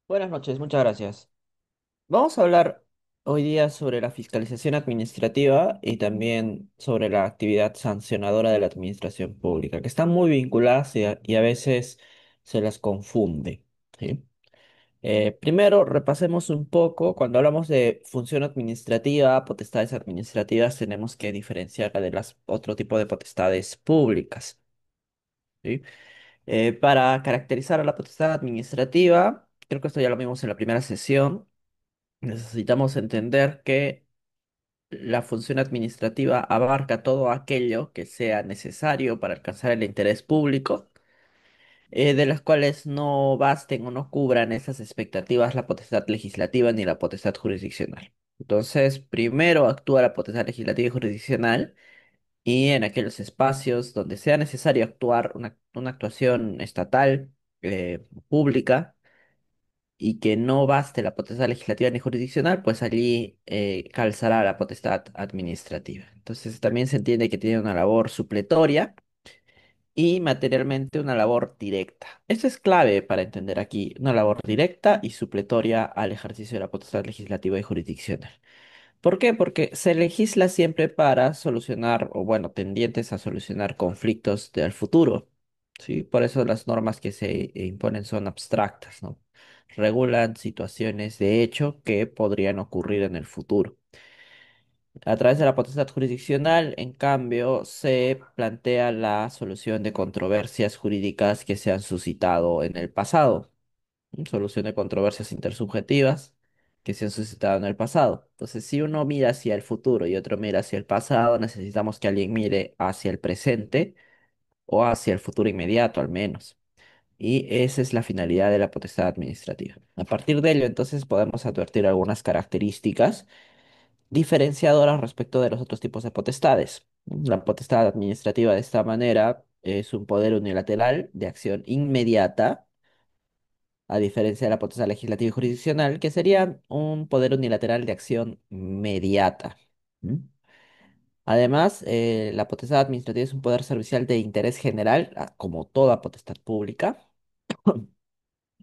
Buenas noches, muchas gracias. Vamos a hablar hoy día sobre la fiscalización administrativa y también sobre la actividad sancionadora de la administración pública, que están muy vinculadas y a veces se las confunde, ¿sí? Primero, repasemos un poco, cuando hablamos de función administrativa, potestades administrativas, tenemos que diferenciarla de las otro tipo de potestades públicas, ¿sí? Para caracterizar a la potestad administrativa, creo que esto ya lo vimos en la primera sesión. Necesitamos entender que la función administrativa abarca todo aquello que sea necesario para alcanzar el interés público, de las cuales no basten o no cubran esas expectativas la potestad legislativa ni la potestad jurisdiccional. Entonces, primero actúa la potestad legislativa y jurisdiccional y en aquellos espacios donde sea necesario actuar una actuación estatal, pública, y que no baste la potestad legislativa ni jurisdiccional, pues allí calzará la potestad administrativa. Entonces también se entiende que tiene una labor supletoria y materialmente una labor directa. Esto es clave para entender aquí, una labor directa y supletoria al ejercicio de la potestad legislativa y jurisdiccional. ¿Por qué? Porque se legisla siempre para solucionar, o bueno, tendientes a solucionar conflictos del futuro, ¿sí? Por eso las normas que se imponen son abstractas, ¿no? Regulan situaciones de hecho que podrían ocurrir en el futuro. A través de la potestad jurisdiccional, en cambio, se plantea la solución de controversias jurídicas que se han suscitado en el pasado. Solución de controversias intersubjetivas que se han suscitado en el pasado. Entonces, si uno mira hacia el futuro y otro mira hacia el pasado, necesitamos que alguien mire hacia el presente o hacia el futuro inmediato al menos. Y esa es la finalidad de la potestad administrativa. A partir de ello, entonces, podemos advertir algunas características diferenciadoras respecto de los otros tipos de potestades. La potestad administrativa de esta manera es un poder unilateral de acción inmediata, a diferencia de la potestad legislativa y jurisdiccional, que sería un poder unilateral de acción mediata. ¿Mm? Además, la potestad administrativa es un poder servicial de interés general, como toda potestad pública.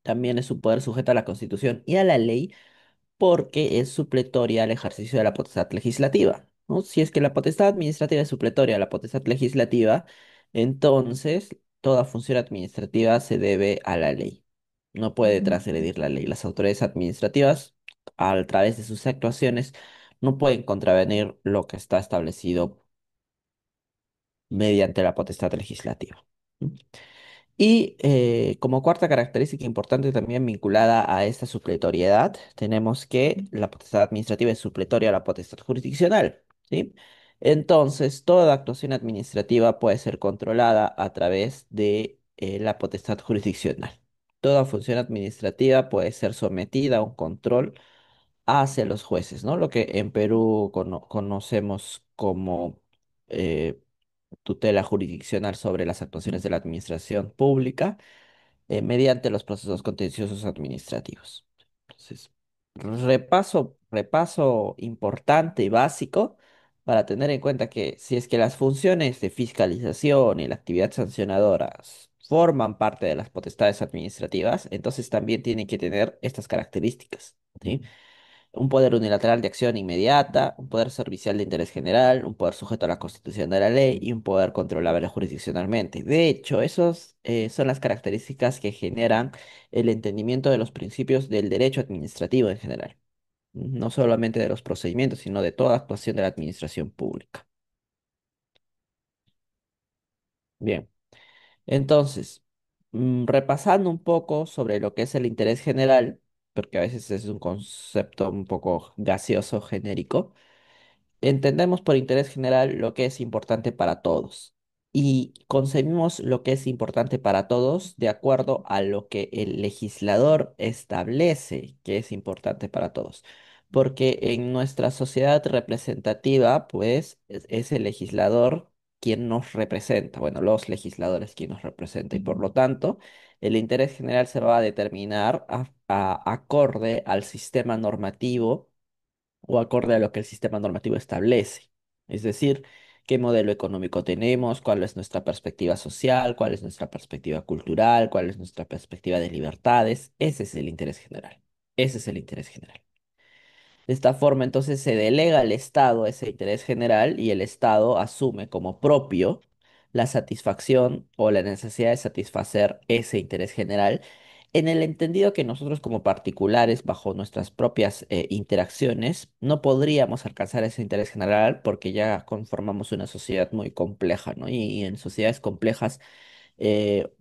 También es un poder sujeto a la Constitución y a la ley porque es supletoria al ejercicio de la potestad legislativa, ¿no? Si es que la potestad administrativa es supletoria a la potestad legislativa, entonces toda función administrativa se debe a la ley. No puede transgredir la ley. Las autoridades administrativas, a través de sus actuaciones, no pueden contravenir lo que está establecido mediante la potestad legislativa. Y como cuarta característica importante también vinculada a esta supletoriedad, tenemos que la potestad administrativa es supletoria a la potestad jurisdiccional, ¿sí? Entonces, toda actuación administrativa puede ser controlada a través de la potestad jurisdiccional. Toda función administrativa puede ser sometida a un control hacia los jueces, ¿no? Lo que en Perú conocemos como eh, tutela jurisdiccional sobre las actuaciones de la administración pública mediante los procesos contenciosos administrativos. Entonces, repaso importante y básico para tener en cuenta que si es que las funciones de fiscalización y la actividad sancionadora forman parte de las potestades administrativas, entonces también tienen que tener estas características, ¿sí? Un poder unilateral de acción inmediata, un poder servicial de interés general, un poder sujeto a la Constitución de la ley y un poder controlable jurisdiccionalmente. De hecho, esos son las características que generan el entendimiento de los principios del derecho administrativo en general, no solamente de los procedimientos, sino de toda actuación de la administración pública. Bien, entonces, repasando un poco sobre lo que es el interés general, porque a veces es un concepto un poco gaseoso, genérico. Entendemos por interés general lo que es importante para todos y concebimos lo que es importante para todos de acuerdo a lo que el legislador establece que es importante para todos. Porque en nuestra sociedad representativa, pues es el legislador quien nos representa, bueno, los legisladores quien nos representa y por lo tanto el interés general se va a determinar acorde al sistema normativo o acorde a lo que el sistema normativo establece. Es decir, qué modelo económico tenemos, cuál es nuestra perspectiva social, cuál es nuestra perspectiva cultural, cuál es nuestra perspectiva de libertades. Ese es el interés general. Ese es el interés general. De esta forma, entonces, se delega al Estado ese interés general y el Estado asume como propio la satisfacción o la necesidad de satisfacer ese interés general en el entendido que nosotros como particulares, bajo nuestras propias interacciones, no podríamos alcanzar ese interés general porque ya conformamos una sociedad muy compleja, ¿no? Y en sociedades complejas, eh,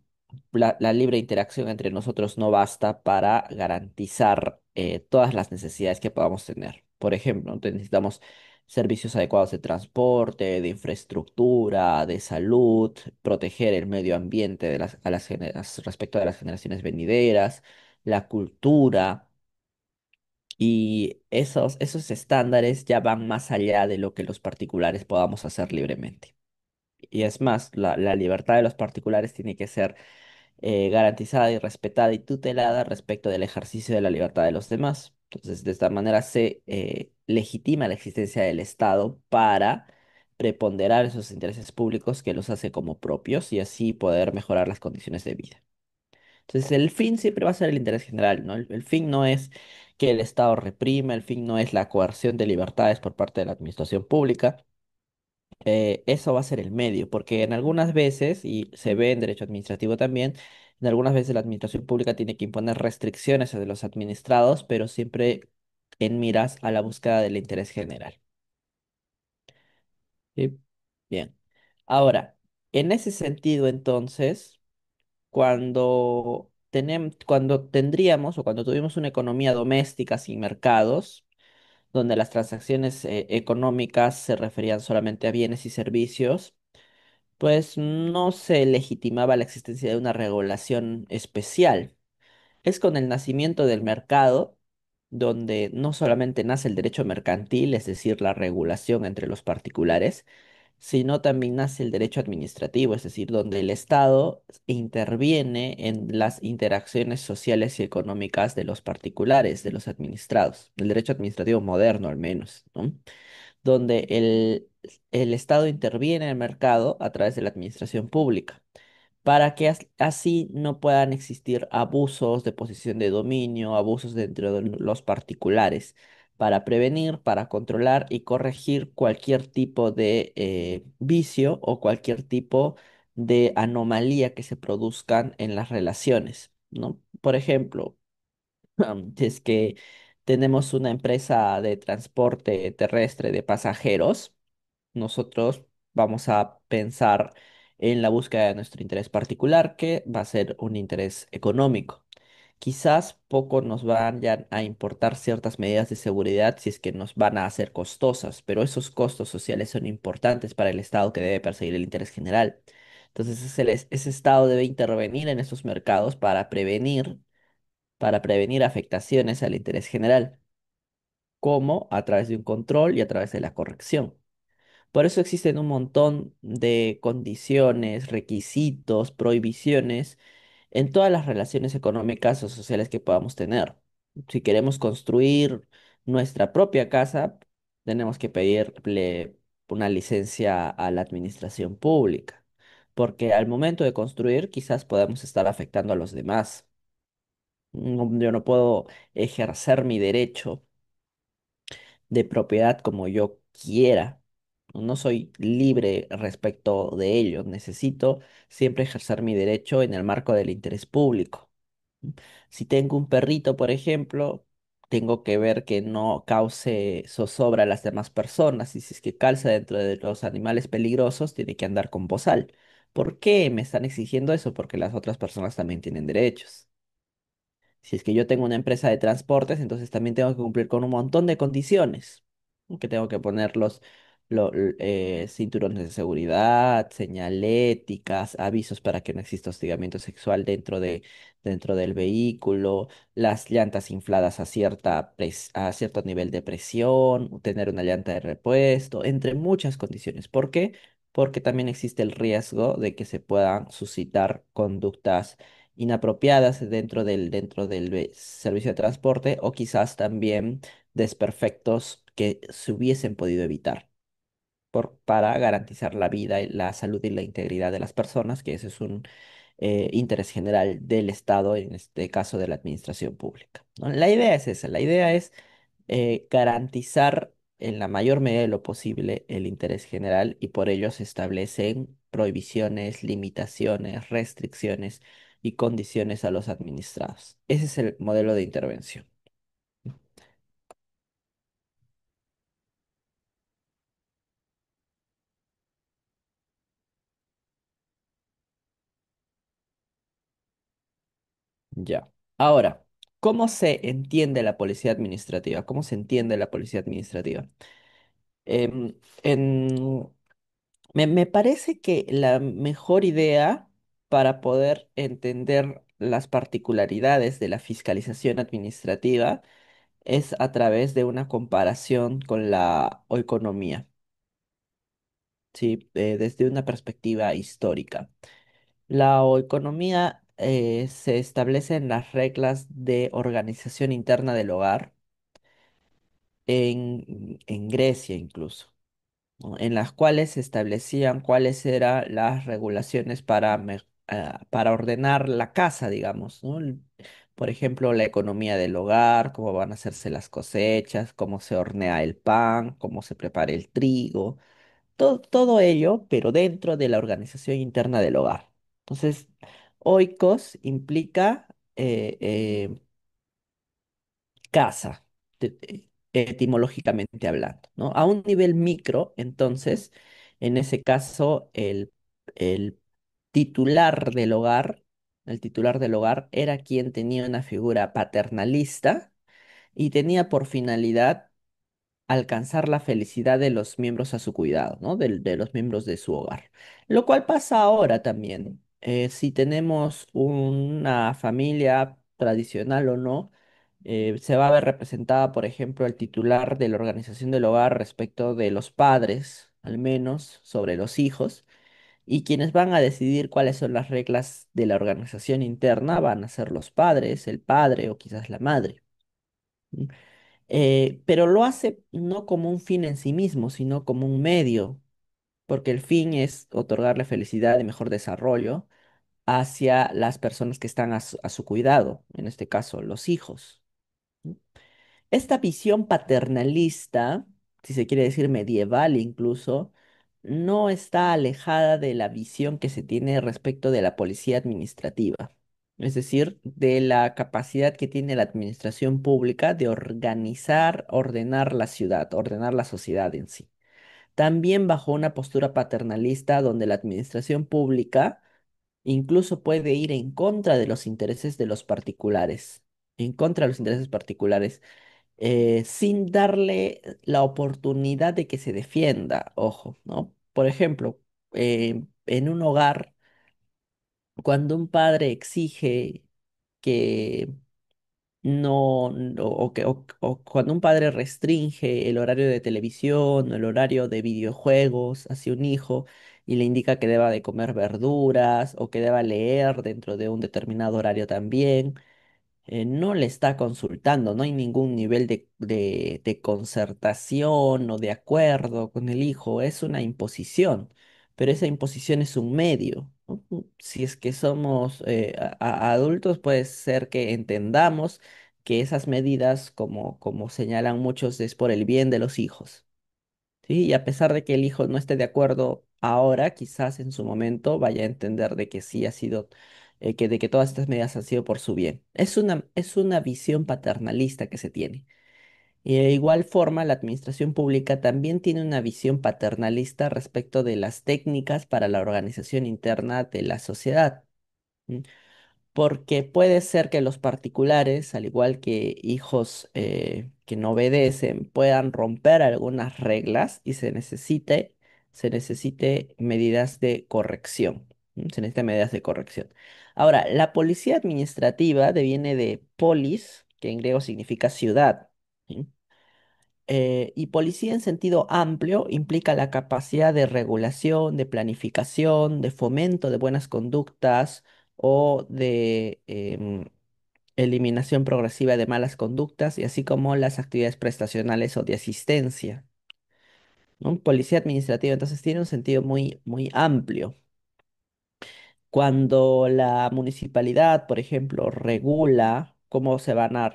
la libre interacción entre nosotros no basta para garantizar todas las necesidades que podamos tener. Por ejemplo, necesitamos servicios adecuados de transporte, de infraestructura, de salud, proteger el medio ambiente respecto de las generaciones venideras, la cultura. Y esos estándares ya van más allá de lo que los particulares podamos hacer libremente. Y es más, la libertad de los particulares tiene que ser garantizada y respetada y tutelada respecto del ejercicio de la libertad de los demás. Entonces, de esta manera se legitima la existencia del Estado para preponderar esos intereses públicos que los hace como propios y así poder mejorar las condiciones de vida. Entonces, el fin siempre va a ser el interés general, ¿no? El fin no es que el Estado reprima, el fin no es la coerción de libertades por parte de la administración pública. Eso va a ser el medio, porque en algunas veces, y se ve en derecho administrativo también, en algunas veces la administración pública tiene que imponer restricciones a los administrados, pero siempre en miras a la búsqueda del interés general. ¿Sí? Bien. Ahora, en ese sentido, entonces, cuando tendríamos o cuando tuvimos una economía doméstica sin mercados, donde las transacciones económicas se referían solamente a bienes y servicios, pues no se legitimaba la existencia de una regulación especial. Es con el nacimiento del mercado donde no solamente nace el derecho mercantil, es decir, la regulación entre los particulares, sino también nace el derecho administrativo, es decir, donde el Estado interviene en las interacciones sociales y económicas de los particulares, de los administrados, el derecho administrativo moderno al menos, ¿no? Donde el Estado interviene en el mercado a través de la administración pública, para que así no puedan existir abusos de posición de dominio, abusos dentro de los particulares, para prevenir, para controlar y corregir cualquier tipo de vicio o cualquier tipo de anomalía que se produzcan en las relaciones, ¿no? Por ejemplo, si es que tenemos una empresa de transporte terrestre de pasajeros, nosotros vamos a pensar en la búsqueda de nuestro interés particular, que va a ser un interés económico. Quizás poco nos vayan a importar ciertas medidas de seguridad si es que nos van a hacer costosas, pero esos costos sociales son importantes para el Estado que debe perseguir el interés general. Entonces, ese Estado debe intervenir en esos mercados para prevenir afectaciones al interés general, como a través de un control y a través de la corrección. Por eso existen un montón de condiciones, requisitos, prohibiciones en todas las relaciones económicas o sociales que podamos tener. Si queremos construir nuestra propia casa, tenemos que pedirle una licencia a la administración pública, porque al momento de construir quizás podamos estar afectando a los demás. Yo no puedo ejercer mi derecho de propiedad como yo quiera. No soy libre respecto de ello. Necesito siempre ejercer mi derecho en el marco del interés público. Si tengo un perrito, por ejemplo, tengo que ver que no cause zozobra a las demás personas. Y si es que calza dentro de los animales peligrosos, tiene que andar con bozal. ¿Por qué me están exigiendo eso? Porque las otras personas también tienen derechos. Si es que yo tengo una empresa de transportes, entonces también tengo que cumplir con un montón de condiciones, ¿no? Que tengo que poner cinturones de seguridad, señaléticas, avisos para que no exista hostigamiento sexual dentro del vehículo, las llantas infladas a cierto nivel de presión, tener una llanta de repuesto, entre muchas condiciones. ¿Por qué? Porque también existe el riesgo de que se puedan suscitar conductas inapropiadas dentro del servicio de transporte o quizás también desperfectos que se hubiesen podido evitar. para garantizar la vida, y la salud y la integridad de las personas, que ese es un interés general del Estado, en este caso de la administración pública, ¿no? La idea es esa, la idea es garantizar en la mayor medida de lo posible el interés general, y por ello se establecen prohibiciones, limitaciones, restricciones y condiciones a los administrados. Ese es el modelo de intervención. Ya. Ahora, ¿cómo se entiende la policía administrativa? ¿Cómo se entiende la policía administrativa? Em, en- me parece que la mejor idea para poder entender las particularidades de la fiscalización administrativa es a través de una comparación con la economía, ¿sí? Desde una perspectiva histórica. La economía se establece en las reglas de organización interna del hogar, en Grecia incluso, ¿no? En las cuales se establecían cuáles eran las regulaciones para ordenar la casa, digamos, ¿no? Por ejemplo, la economía del hogar, cómo van a hacerse las cosechas, cómo se hornea el pan, cómo se prepara el trigo, todo ello, pero dentro de la organización interna del hogar. Entonces, oikos implica casa, etimológicamente hablando, ¿no? A un nivel micro, entonces, en ese caso, el titular del hogar, el titular del hogar era quien tenía una figura paternalista y tenía por finalidad alcanzar la felicidad de los miembros a su cuidado, ¿no? De los miembros de su hogar. Lo cual pasa ahora también. Si tenemos una familia tradicional o no, se va a ver representada, por ejemplo, el titular de la organización del hogar respecto de los padres, al menos, sobre los hijos, y quienes van a decidir cuáles son las reglas de la organización interna van a ser los padres, el padre o quizás la madre. Pero lo hace no como un fin en sí mismo, sino como un medio, porque el fin es otorgarle felicidad y mejor desarrollo hacia las personas que están a su cuidado, en este caso los hijos. Esta visión paternalista, si se quiere decir medieval incluso, no está alejada de la visión que se tiene respecto de la policía administrativa, es decir, de la capacidad que tiene la administración pública de organizar, ordenar la ciudad, ordenar la sociedad en sí. También bajo una postura paternalista donde la administración pública incluso puede ir en contra de los intereses de los particulares, en contra de los intereses particulares, sin darle la oportunidad de que se defienda, ojo, ¿no? Por ejemplo, en un hogar, cuando un padre exige que o cuando un padre restringe el horario de televisión o el horario de videojuegos hacia un hijo y le indica que deba de comer verduras o que deba leer dentro de un determinado horario también, no le está consultando, no hay ningún nivel de concertación o de acuerdo con el hijo, es una imposición, pero esa imposición es un medio, ¿no? Si es que somos adultos, puede ser que entendamos que esas medidas, como señalan muchos, es por el bien de los hijos. ¿Sí? Y a pesar de que el hijo no esté de acuerdo ahora, quizás en su momento vaya a entender de que sí ha sido, de que todas estas medidas han sido por su bien. Es una visión paternalista que se tiene. Y de igual forma, la administración pública también tiene una visión paternalista respecto de las técnicas para la organización interna de la sociedad. ¿M? Porque puede ser que los particulares, al igual que hijos que no obedecen, puedan romper algunas reglas y se necesite medidas de corrección. Se necesitan medidas de corrección. Ahora, la policía administrativa deviene de polis, que en griego significa ciudad. ¿Sí? Y policía en sentido amplio implica la capacidad de regulación, de planificación, de fomento de buenas conductas o de eliminación progresiva de malas conductas, y así como las actividades prestacionales o de asistencia. ¿no? Policía administrativa, entonces tiene un sentido muy, muy amplio. Cuando la municipalidad, por ejemplo, regula cómo se van a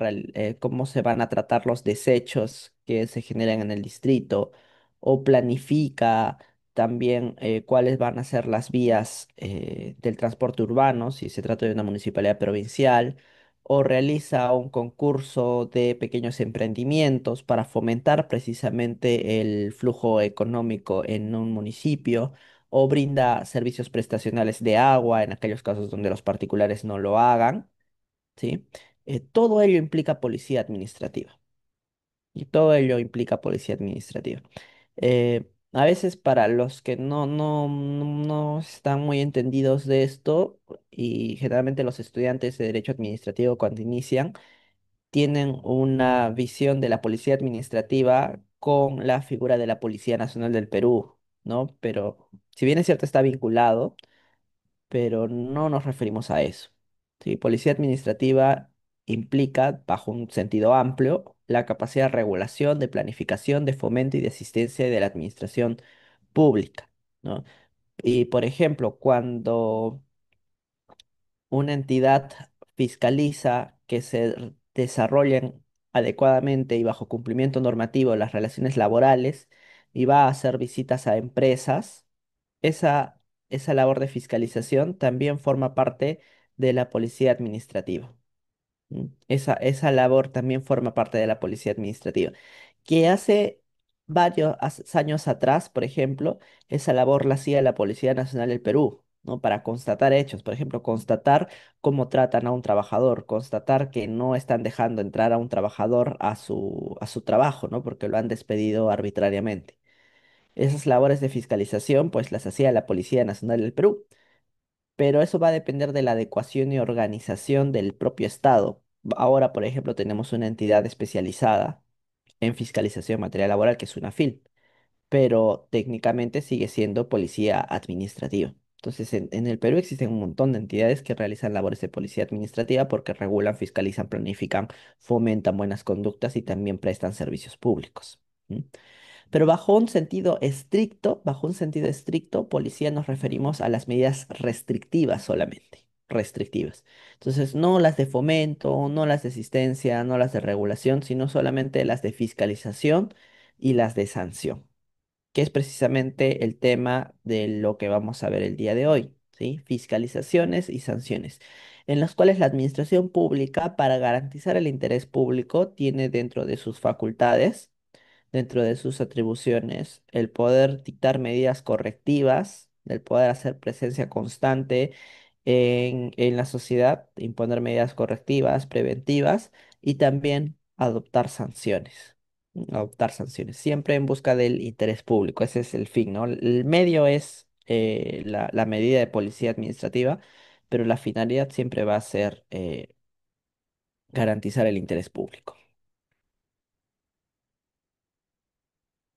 tratar los desechos que se generan en el distrito, o planifica también cuáles van a ser las vías del transporte urbano, si se trata de una municipalidad provincial, o realiza un concurso de pequeños emprendimientos para fomentar precisamente el flujo económico en un municipio, o brinda servicios prestacionales de agua en aquellos casos donde los particulares no lo hagan, ¿sí? Todo ello implica policía administrativa, y todo ello implica policía administrativa. A veces para los que no están muy entendidos de esto, y generalmente los estudiantes de Derecho Administrativo cuando inician, tienen una visión de la policía administrativa con la figura de la Policía Nacional del Perú, ¿no? Pero si bien es cierto está vinculado, pero no nos referimos a eso. ¿Sí? Policía administrativa implica, bajo un sentido amplio, la capacidad de regulación, de planificación, de fomento y de asistencia de la administración pública, ¿no? Y, por ejemplo, cuando una entidad fiscaliza que se desarrollen adecuadamente y bajo cumplimiento normativo las relaciones laborales y va a hacer visitas a empresas, esa, esa labor de fiscalización también forma parte de la policía administrativa. Esa labor también forma parte de la policía administrativa. Que hace años atrás, por ejemplo, esa labor la hacía la Policía Nacional del Perú, ¿no? Para constatar hechos, por ejemplo, constatar cómo tratan a un trabajador, constatar que no están dejando entrar a un trabajador a su trabajo, ¿no? Porque lo han despedido arbitrariamente. Esas labores de fiscalización, pues las hacía la Policía Nacional del Perú, pero eso va a depender de la adecuación y organización del propio Estado. Ahora, por ejemplo, tenemos una entidad especializada en fiscalización en materia laboral, que es UNAFIL, pero técnicamente sigue siendo policía administrativa. Entonces, en el Perú existen un montón de entidades que realizan labores de policía administrativa porque regulan, fiscalizan, planifican, fomentan buenas conductas y también prestan servicios públicos. ¿Mm? Pero bajo un sentido estricto, policía nos referimos a las medidas restrictivas solamente, restrictivas. Entonces, no las de fomento, no las de asistencia, no las de regulación, sino solamente las de fiscalización y las de sanción, que es precisamente el tema de lo que vamos a ver el día de hoy, ¿sí? Fiscalizaciones y sanciones, en las cuales la administración pública, para garantizar el interés público, tiene dentro de sus facultades, dentro de sus atribuciones, el poder dictar medidas correctivas, el poder hacer presencia constante en la sociedad, imponer medidas correctivas, preventivas, y también adoptar sanciones. Adoptar sanciones, siempre en busca del interés público. Ese es el fin, ¿no? El medio es la medida de policía administrativa, pero la finalidad siempre va a ser garantizar el interés público.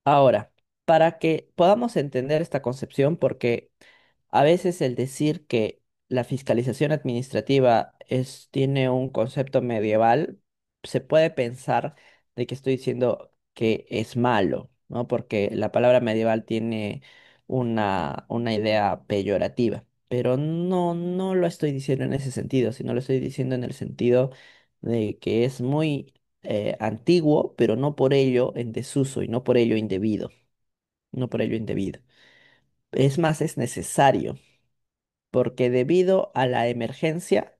Ahora, para que podamos entender esta concepción, porque a veces el decir que la fiscalización administrativa tiene un concepto medieval, se puede pensar de que estoy diciendo que es malo, ¿no? Porque la palabra medieval tiene una idea peyorativa, pero no lo estoy diciendo en ese sentido, sino lo estoy diciendo en el sentido de que es muy antiguo, pero no por ello en desuso y no por ello indebido, no por ello indebido. Es más, es necesario, porque debido a la emergencia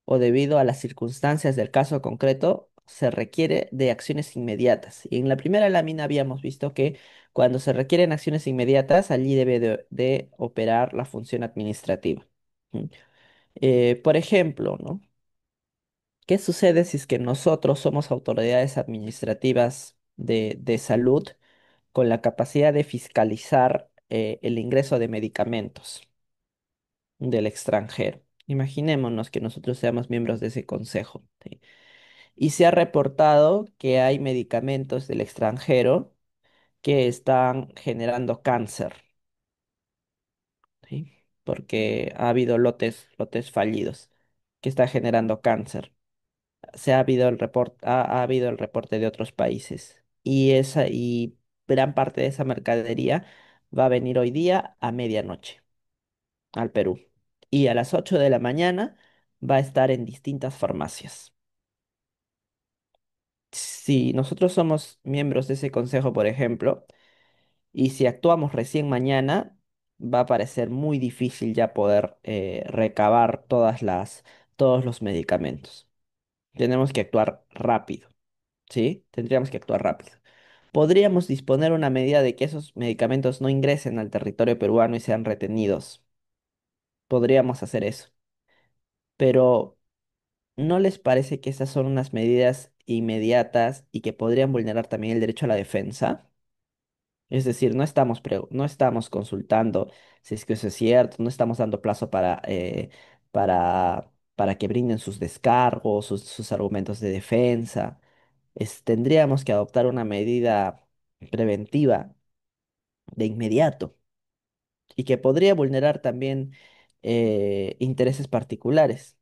o debido a las circunstancias del caso concreto, se requiere de acciones inmediatas. Y en la primera lámina habíamos visto que cuando se requieren acciones inmediatas, allí debe de operar la función administrativa. ¿Mm? Por ejemplo, ¿no? ¿Qué sucede si es que nosotros somos autoridades administrativas de salud con la capacidad de fiscalizar el ingreso de medicamentos del extranjero? Imaginémonos que nosotros seamos miembros de ese consejo, ¿sí? Y se ha reportado que hay medicamentos del extranjero que están generando cáncer, ¿sí? Porque ha habido lotes fallidos que están generando cáncer. Ha habido el reporte de otros países. Y gran parte de esa mercadería va a venir hoy día a medianoche al Perú. Y a las 8 de la mañana va a estar en distintas farmacias. Si nosotros somos miembros de ese consejo, por ejemplo, y si actuamos recién mañana, va a parecer muy difícil ya poder recabar todos los medicamentos. Tenemos que actuar rápido, ¿sí? Tendríamos que actuar rápido. Podríamos disponer una medida de que esos medicamentos no ingresen al territorio peruano y sean retenidos. Podríamos hacer eso. Pero ¿no les parece que esas son unas medidas inmediatas y que podrían vulnerar también el derecho a la defensa? Es decir, no estamos consultando si es que eso es cierto, no estamos dando plazo para que brinden sus descargos, sus argumentos de defensa. Tendríamos que adoptar una medida preventiva de inmediato y que podría vulnerar también intereses particulares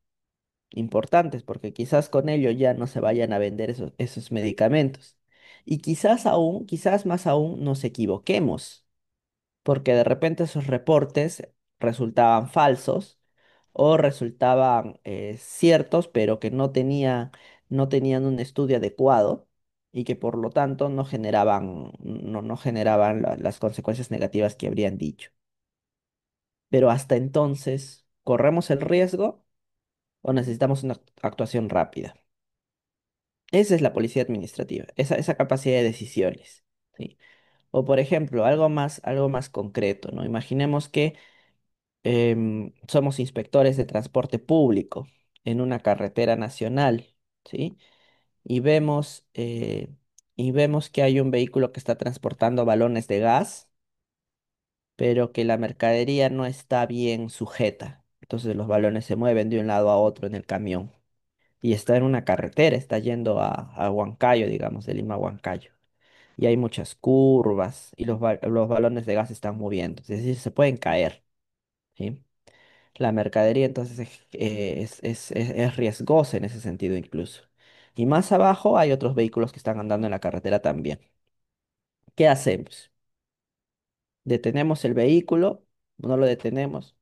importantes, porque quizás con ello ya no se vayan a vender esos medicamentos. Y quizás más aún, nos equivoquemos porque de repente esos reportes resultaban falsos o resultaban ciertos, pero que no tenían un estudio adecuado y que por lo tanto no generaban las consecuencias negativas que habrían dicho. Pero hasta entonces, ¿corremos el riesgo o necesitamos una actuación rápida? Esa es la policía administrativa, esa capacidad de decisiones. ¿Sí? O por ejemplo, algo más concreto, ¿no? Imaginemos que somos inspectores de transporte público en una carretera nacional, ¿sí? Y y vemos que hay un vehículo que está transportando balones de gas, pero que la mercadería no está bien sujeta. Entonces los balones se mueven de un lado a otro en el camión. Y está en una carretera, está yendo a Huancayo, digamos, de Lima a Huancayo. Y hay muchas curvas y los balones de gas se están moviendo. Es decir, se pueden caer, ¿sí? La mercadería entonces es riesgosa en ese sentido incluso. Y más abajo hay otros vehículos que están andando en la carretera también. ¿Qué hacemos? ¿Detenemos el vehículo? ¿No lo detenemos?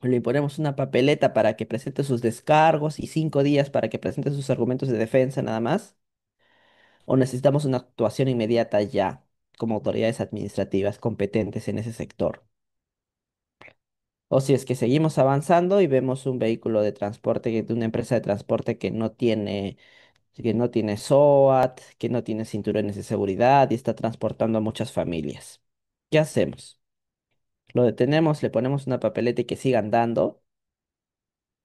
¿Le imponemos una papeleta para que presente sus descargos y 5 días para que presente sus argumentos de defensa nada más? ¿O necesitamos una actuación inmediata ya como autoridades administrativas competentes en ese sector? O si es que seguimos avanzando y vemos un vehículo de transporte, de una empresa de transporte que no tiene SOAT, que no tiene cinturones de seguridad y está transportando a muchas familias. ¿Qué hacemos? ¿Lo detenemos, le ponemos una papeleta y que siga andando?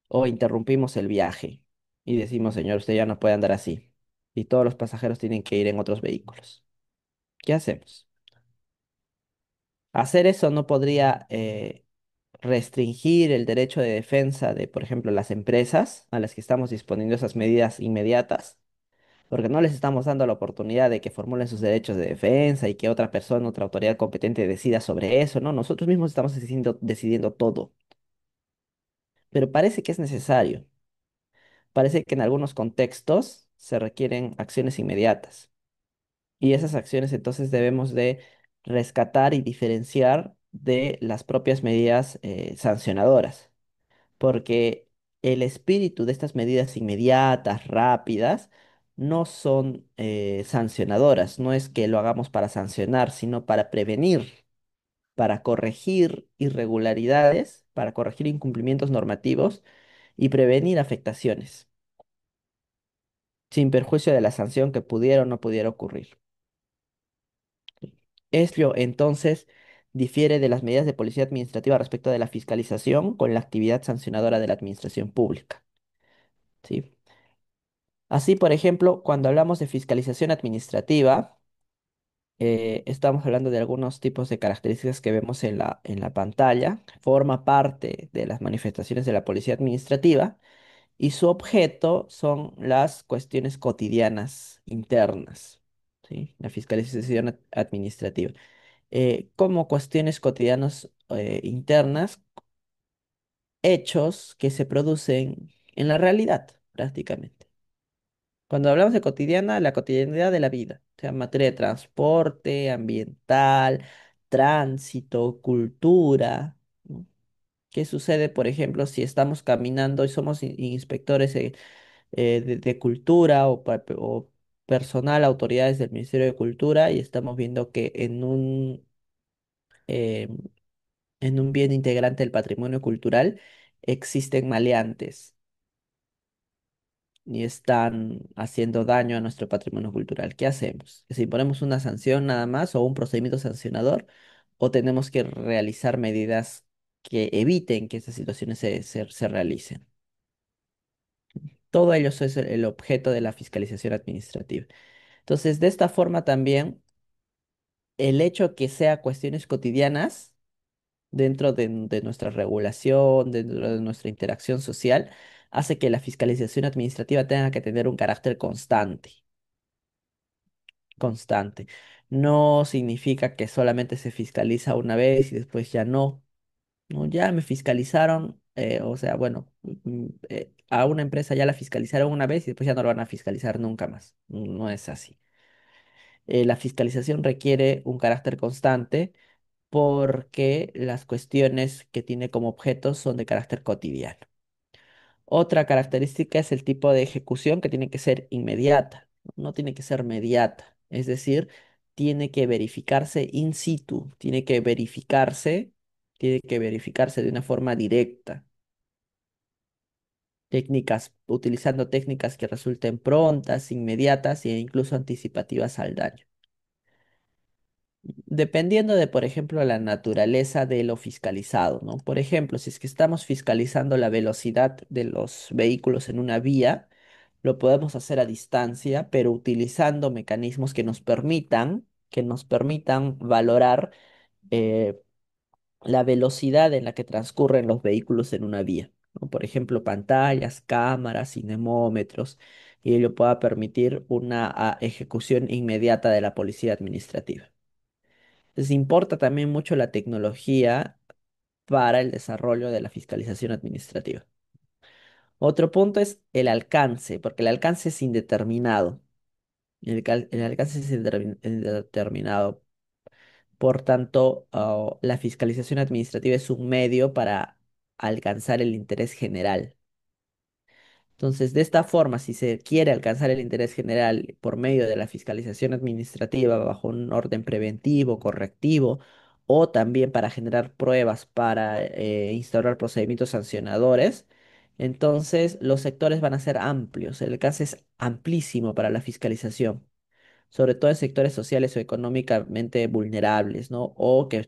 ¿O interrumpimos el viaje y decimos, señor, usted ya no puede andar así? Y todos los pasajeros tienen que ir en otros vehículos. ¿Qué hacemos? Hacer eso no podría restringir el derecho de defensa de, por ejemplo, las empresas a las que estamos disponiendo esas medidas inmediatas, porque no les estamos dando la oportunidad de que formulen sus derechos de defensa y que otra persona, otra autoridad competente decida sobre eso, ¿no? Nosotros mismos estamos decidiendo todo, pero parece que es necesario. Parece que en algunos contextos se requieren acciones inmediatas y esas acciones entonces debemos de rescatar y diferenciar de las propias medidas sancionadoras, porque el espíritu de estas medidas inmediatas, rápidas, no son sancionadoras, no es que lo hagamos para sancionar, sino para prevenir, para corregir irregularidades, para corregir incumplimientos normativos y prevenir afectaciones, sin perjuicio de la sanción que pudiera o no pudiera ocurrir. Ello, entonces, difiere de las medidas de policía administrativa respecto de la fiscalización con la actividad sancionadora de la administración pública. ¿Sí? Así, por ejemplo, cuando hablamos de fiscalización administrativa, estamos hablando de algunos tipos de características que vemos en en la pantalla. Forma parte de las manifestaciones de la policía administrativa y su objeto son las cuestiones cotidianas internas. ¿Sí? La fiscalización administrativa. Como cuestiones cotidianas internas, hechos que se producen en la realidad, prácticamente. Cuando hablamos de cotidiana, la cotidianidad de la vida, o sea, en materia de transporte, ambiental, tránsito, cultura, ¿no? ¿Qué sucede, por ejemplo, si estamos caminando y somos inspectores de cultura o personal, autoridades del Ministerio de Cultura y estamos viendo que eh, en un bien integrante del patrimonio cultural existen maleantes y están haciendo daño a nuestro patrimonio cultural? ¿Qué hacemos? ¿Si ponemos una sanción nada más o un procedimiento sancionador o tenemos que realizar medidas que eviten que estas situaciones se realicen? Todo ello es el objeto de la fiscalización administrativa. Entonces, de esta forma también, el hecho que sea cuestiones cotidianas dentro de nuestra regulación, dentro de nuestra interacción social, hace que la fiscalización administrativa tenga que tener un carácter constante. No significa que solamente se fiscaliza una vez y después ya no. No, ya me fiscalizaron, o sea, bueno, a una empresa ya la fiscalizaron una vez y después ya no la van a fiscalizar nunca más. No es así. La fiscalización requiere un carácter constante porque las cuestiones que tiene como objeto son de carácter cotidiano. Otra característica es el tipo de ejecución que tiene que ser inmediata, no tiene que ser mediata, es decir, tiene que verificarse in situ, tiene que verificarse de una forma directa, utilizando técnicas que resulten prontas, inmediatas e incluso anticipativas al daño. Dependiendo de, por ejemplo, la naturaleza de lo fiscalizado, ¿no? Por ejemplo, si es que estamos fiscalizando la velocidad de los vehículos en una vía, lo podemos hacer a distancia, pero utilizando mecanismos que nos permitan valorar eh, la velocidad en la que transcurren los vehículos en una vía, ¿no? Por ejemplo, pantallas, cámaras, cinemómetros, y ello pueda permitir una ejecución inmediata de la policía administrativa. Les importa también mucho la tecnología para el desarrollo de la fiscalización administrativa. Otro punto es el alcance, porque el alcance es indeterminado. El alcance es indeterminado. Por tanto, la fiscalización administrativa es un medio para alcanzar el interés general. Entonces, de esta forma, si se quiere alcanzar el interés general por medio de la fiscalización administrativa bajo un orden preventivo, correctivo, o también para generar pruebas para instaurar procedimientos sancionadores, entonces los sectores van a ser amplios. El alcance es amplísimo para la fiscalización, sobre todo en sectores sociales o económicamente vulnerables, ¿no? O que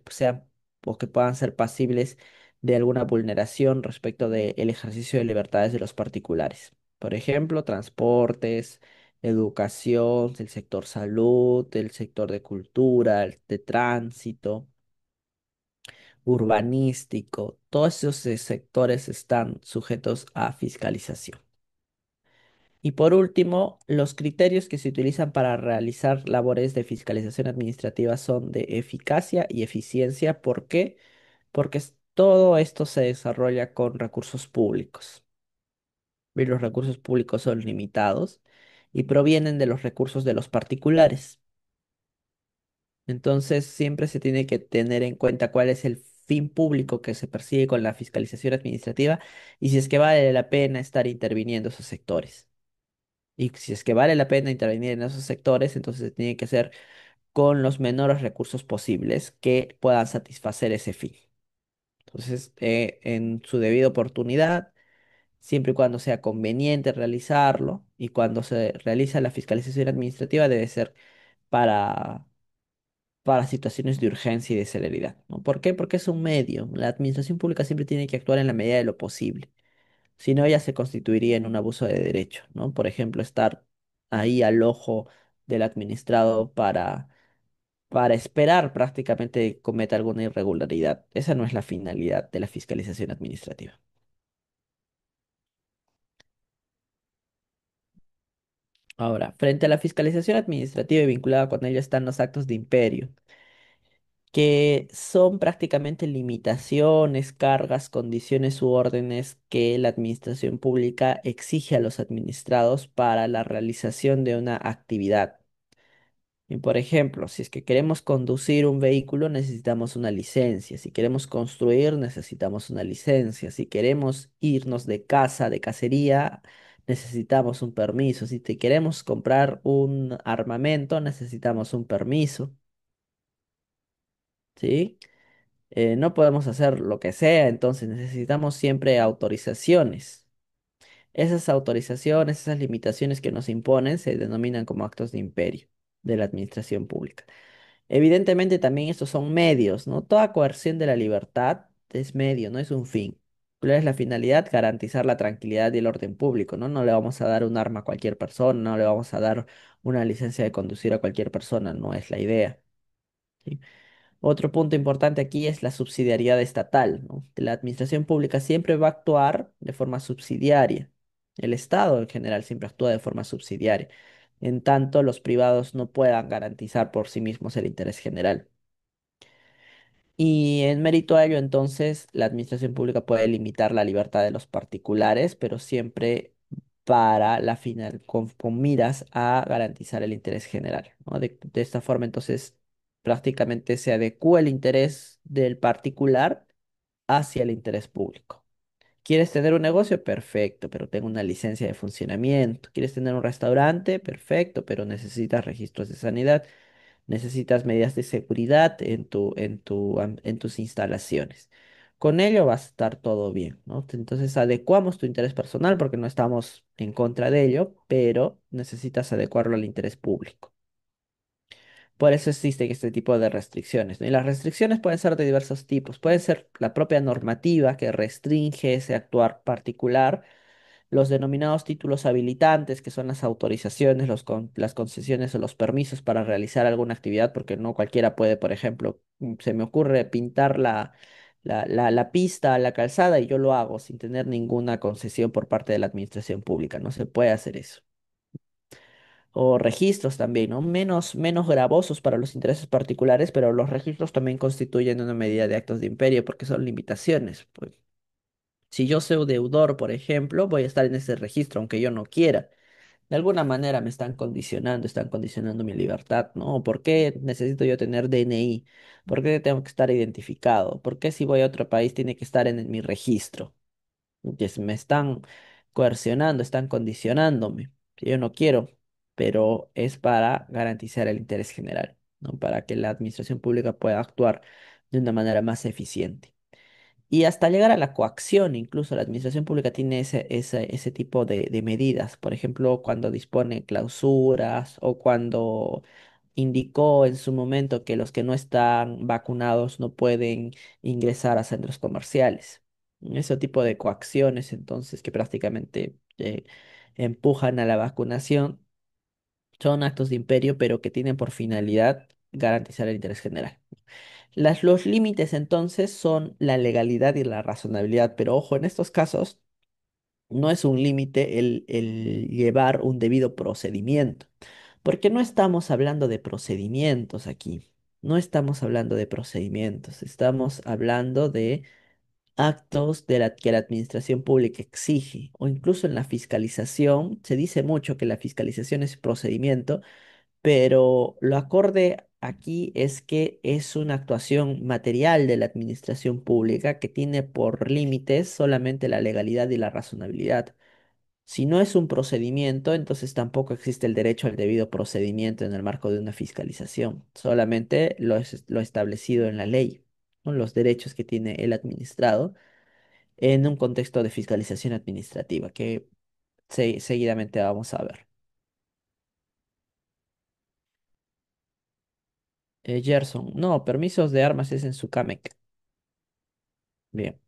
puedan ser pasibles de alguna vulneración respecto del ejercicio de libertades de los particulares. Por ejemplo, transportes, educación, el sector salud, el sector de cultura, el de tránsito, urbanístico, todos esos sectores están sujetos a fiscalización. Y por último, los criterios que se utilizan para realizar labores de fiscalización administrativa son de eficacia y eficiencia. ¿Por qué? Porque todo esto se desarrolla con recursos públicos. Y los recursos públicos son limitados y provienen de los recursos de los particulares. Entonces, siempre se tiene que tener en cuenta cuál es el fin público que se persigue con la fiscalización administrativa y si es que vale la pena estar interviniendo esos sectores. Y si es que vale la pena intervenir en esos sectores, entonces se tiene que hacer con los menores recursos posibles que puedan satisfacer ese fin. Entonces, en su debida oportunidad, siempre y cuando sea conveniente realizarlo y cuando se realiza la fiscalización administrativa debe ser para, para situaciones de urgencia y de celeridad, ¿no? ¿Por qué? Porque es un medio. La administración pública siempre tiene que actuar en la medida de lo posible. Si no, ya se constituiría en un abuso de derecho, ¿no? Por ejemplo, estar ahí al ojo del administrado para esperar prácticamente que cometa alguna irregularidad. Esa no es la finalidad de la fiscalización administrativa. Ahora, frente a la fiscalización administrativa y vinculada con ello están los actos de imperio. que son prácticamente limitaciones, cargas, condiciones u órdenes que la administración pública exige a los administrados para la realización de una actividad. Y por ejemplo, si es que queremos conducir un vehículo, necesitamos una licencia. Si queremos construir, necesitamos una licencia. Si queremos irnos de casa, de cacería, necesitamos un permiso. Si te queremos comprar un armamento, necesitamos un permiso, ¿sí? No podemos hacer lo que sea, entonces necesitamos siempre autorizaciones. Esas autorizaciones, esas limitaciones que nos imponen, se denominan como actos de imperio de la administración pública. Evidentemente también estos son medios, ¿no? Toda coerción de la libertad es medio, no es un fin. ¿Cuál es la finalidad? Garantizar la tranquilidad y el orden público, ¿no? No le vamos a dar un arma a cualquier persona, no le vamos a dar una licencia de conducir a cualquier persona, no es la idea. ¿Sí? Otro punto importante aquí es la subsidiariedad estatal, ¿no? La administración pública siempre va a actuar de forma subsidiaria. El Estado en general siempre actúa de forma subsidiaria. En tanto, los privados no puedan garantizar por sí mismos el interés general. Y en mérito a ello, entonces, la administración pública puede limitar la libertad de los particulares, pero siempre para la final, con miras a garantizar el interés general, ¿no? De esta forma, entonces, prácticamente se adecúa el interés del particular hacia el interés público. ¿Quieres tener un negocio? Perfecto, pero tengo una licencia de funcionamiento. ¿Quieres tener un restaurante? Perfecto, pero necesitas registros de sanidad. Necesitas medidas de seguridad en tus instalaciones. Con ello va a estar todo bien, ¿no? Entonces adecuamos tu interés personal porque no estamos en contra de ello, pero necesitas adecuarlo al interés público. Por eso existen este tipo de restricciones, ¿no? Y las restricciones pueden ser de diversos tipos. Puede ser la propia normativa que restringe ese actuar particular, los denominados títulos habilitantes, que son las autorizaciones, las concesiones o los permisos para realizar alguna actividad, porque no cualquiera puede, por ejemplo, se me ocurre pintar la pista, la calzada, y yo lo hago sin tener ninguna concesión por parte de la administración pública. No se puede hacer eso. O registros también, ¿no? Menos gravosos para los intereses particulares, pero los registros también constituyen una medida de actos de imperio porque son limitaciones. Pues, si yo soy deudor, por ejemplo, voy a estar en ese registro, aunque yo no quiera. De alguna manera me están condicionando mi libertad, ¿no? ¿Por qué necesito yo tener DNI? ¿Por qué tengo que estar identificado? ¿Por qué si voy a otro país tiene que estar en mi registro? Me están coercionando, están condicionándome. Que yo no quiero, pero es para garantizar el interés general, ¿no? Para que la administración pública pueda actuar de una manera más eficiente. Y hasta llegar a la coacción, incluso la administración pública tiene ese tipo de medidas. Por ejemplo, cuando dispone clausuras o cuando indicó en su momento que los que no están vacunados no pueden ingresar a centros comerciales. Ese tipo de coacciones, entonces, que prácticamente empujan a la vacunación, son actos de imperio, pero que tienen por finalidad garantizar el interés general. Los límites entonces son la legalidad y la razonabilidad, pero ojo, en estos casos no es un límite el llevar un debido procedimiento, porque no estamos hablando de procedimientos aquí, no estamos hablando de procedimientos, estamos hablando de actos que la administración pública exige, o incluso en la fiscalización, se dice mucho que la fiscalización es procedimiento, pero lo acorde aquí es que es una actuación material de la administración pública que tiene por límites solamente la legalidad y la razonabilidad. Si no es un procedimiento, entonces tampoco existe el derecho al debido procedimiento en el marco de una fiscalización, solamente lo establecido en la ley, ¿no? Los derechos que tiene el administrado en un contexto de fiscalización administrativa que seguidamente vamos a ver. Gerson, no, permisos de armas es en Sucamec. Bien.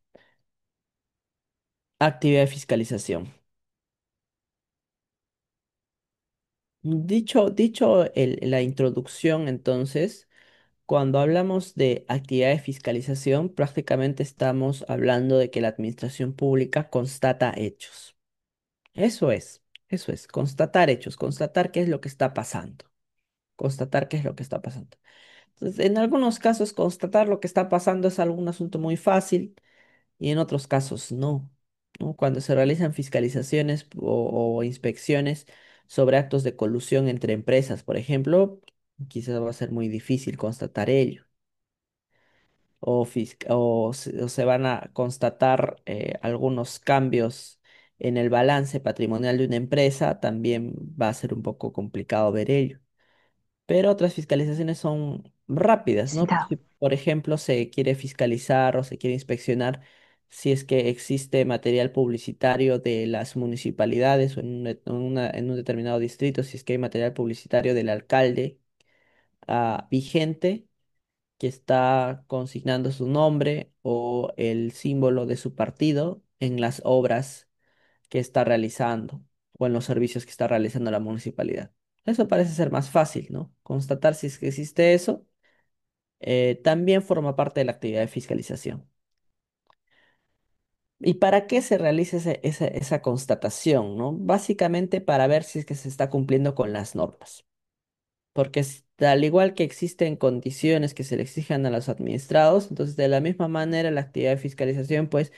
Actividad de fiscalización. La introducción, entonces, cuando hablamos de actividad de fiscalización, prácticamente estamos hablando de que la administración pública constata hechos. Eso es, constatar hechos, constatar qué es lo que está pasando, constatar qué es lo que está pasando. Entonces, en algunos casos constatar lo que está pasando es algún asunto muy fácil y en otros casos no, ¿no? Cuando se realizan fiscalizaciones o inspecciones sobre actos de colusión entre empresas, por ejemplo, quizás va a ser muy difícil constatar ello. O se van a constatar algunos cambios en el balance patrimonial de una empresa, también va a ser un poco complicado ver ello. Pero otras fiscalizaciones son rápidas, ¿no? Cita. Si, por ejemplo, se quiere fiscalizar o se quiere inspeccionar si es que existe material publicitario de las municipalidades o en un determinado distrito, si es que hay material publicitario del alcalde vigente que está consignando su nombre o el símbolo de su partido en las obras que está realizando o en los servicios que está realizando la municipalidad. Eso parece ser más fácil, ¿no? Constatar si es que existe eso, también forma parte de la actividad de fiscalización. ¿Y para qué se realiza esa constatación, ¿no? Básicamente para ver si es que se está cumpliendo con las normas. Porque al igual que existen condiciones que se le exijan a los administrados, entonces de la misma manera la actividad de fiscalización pues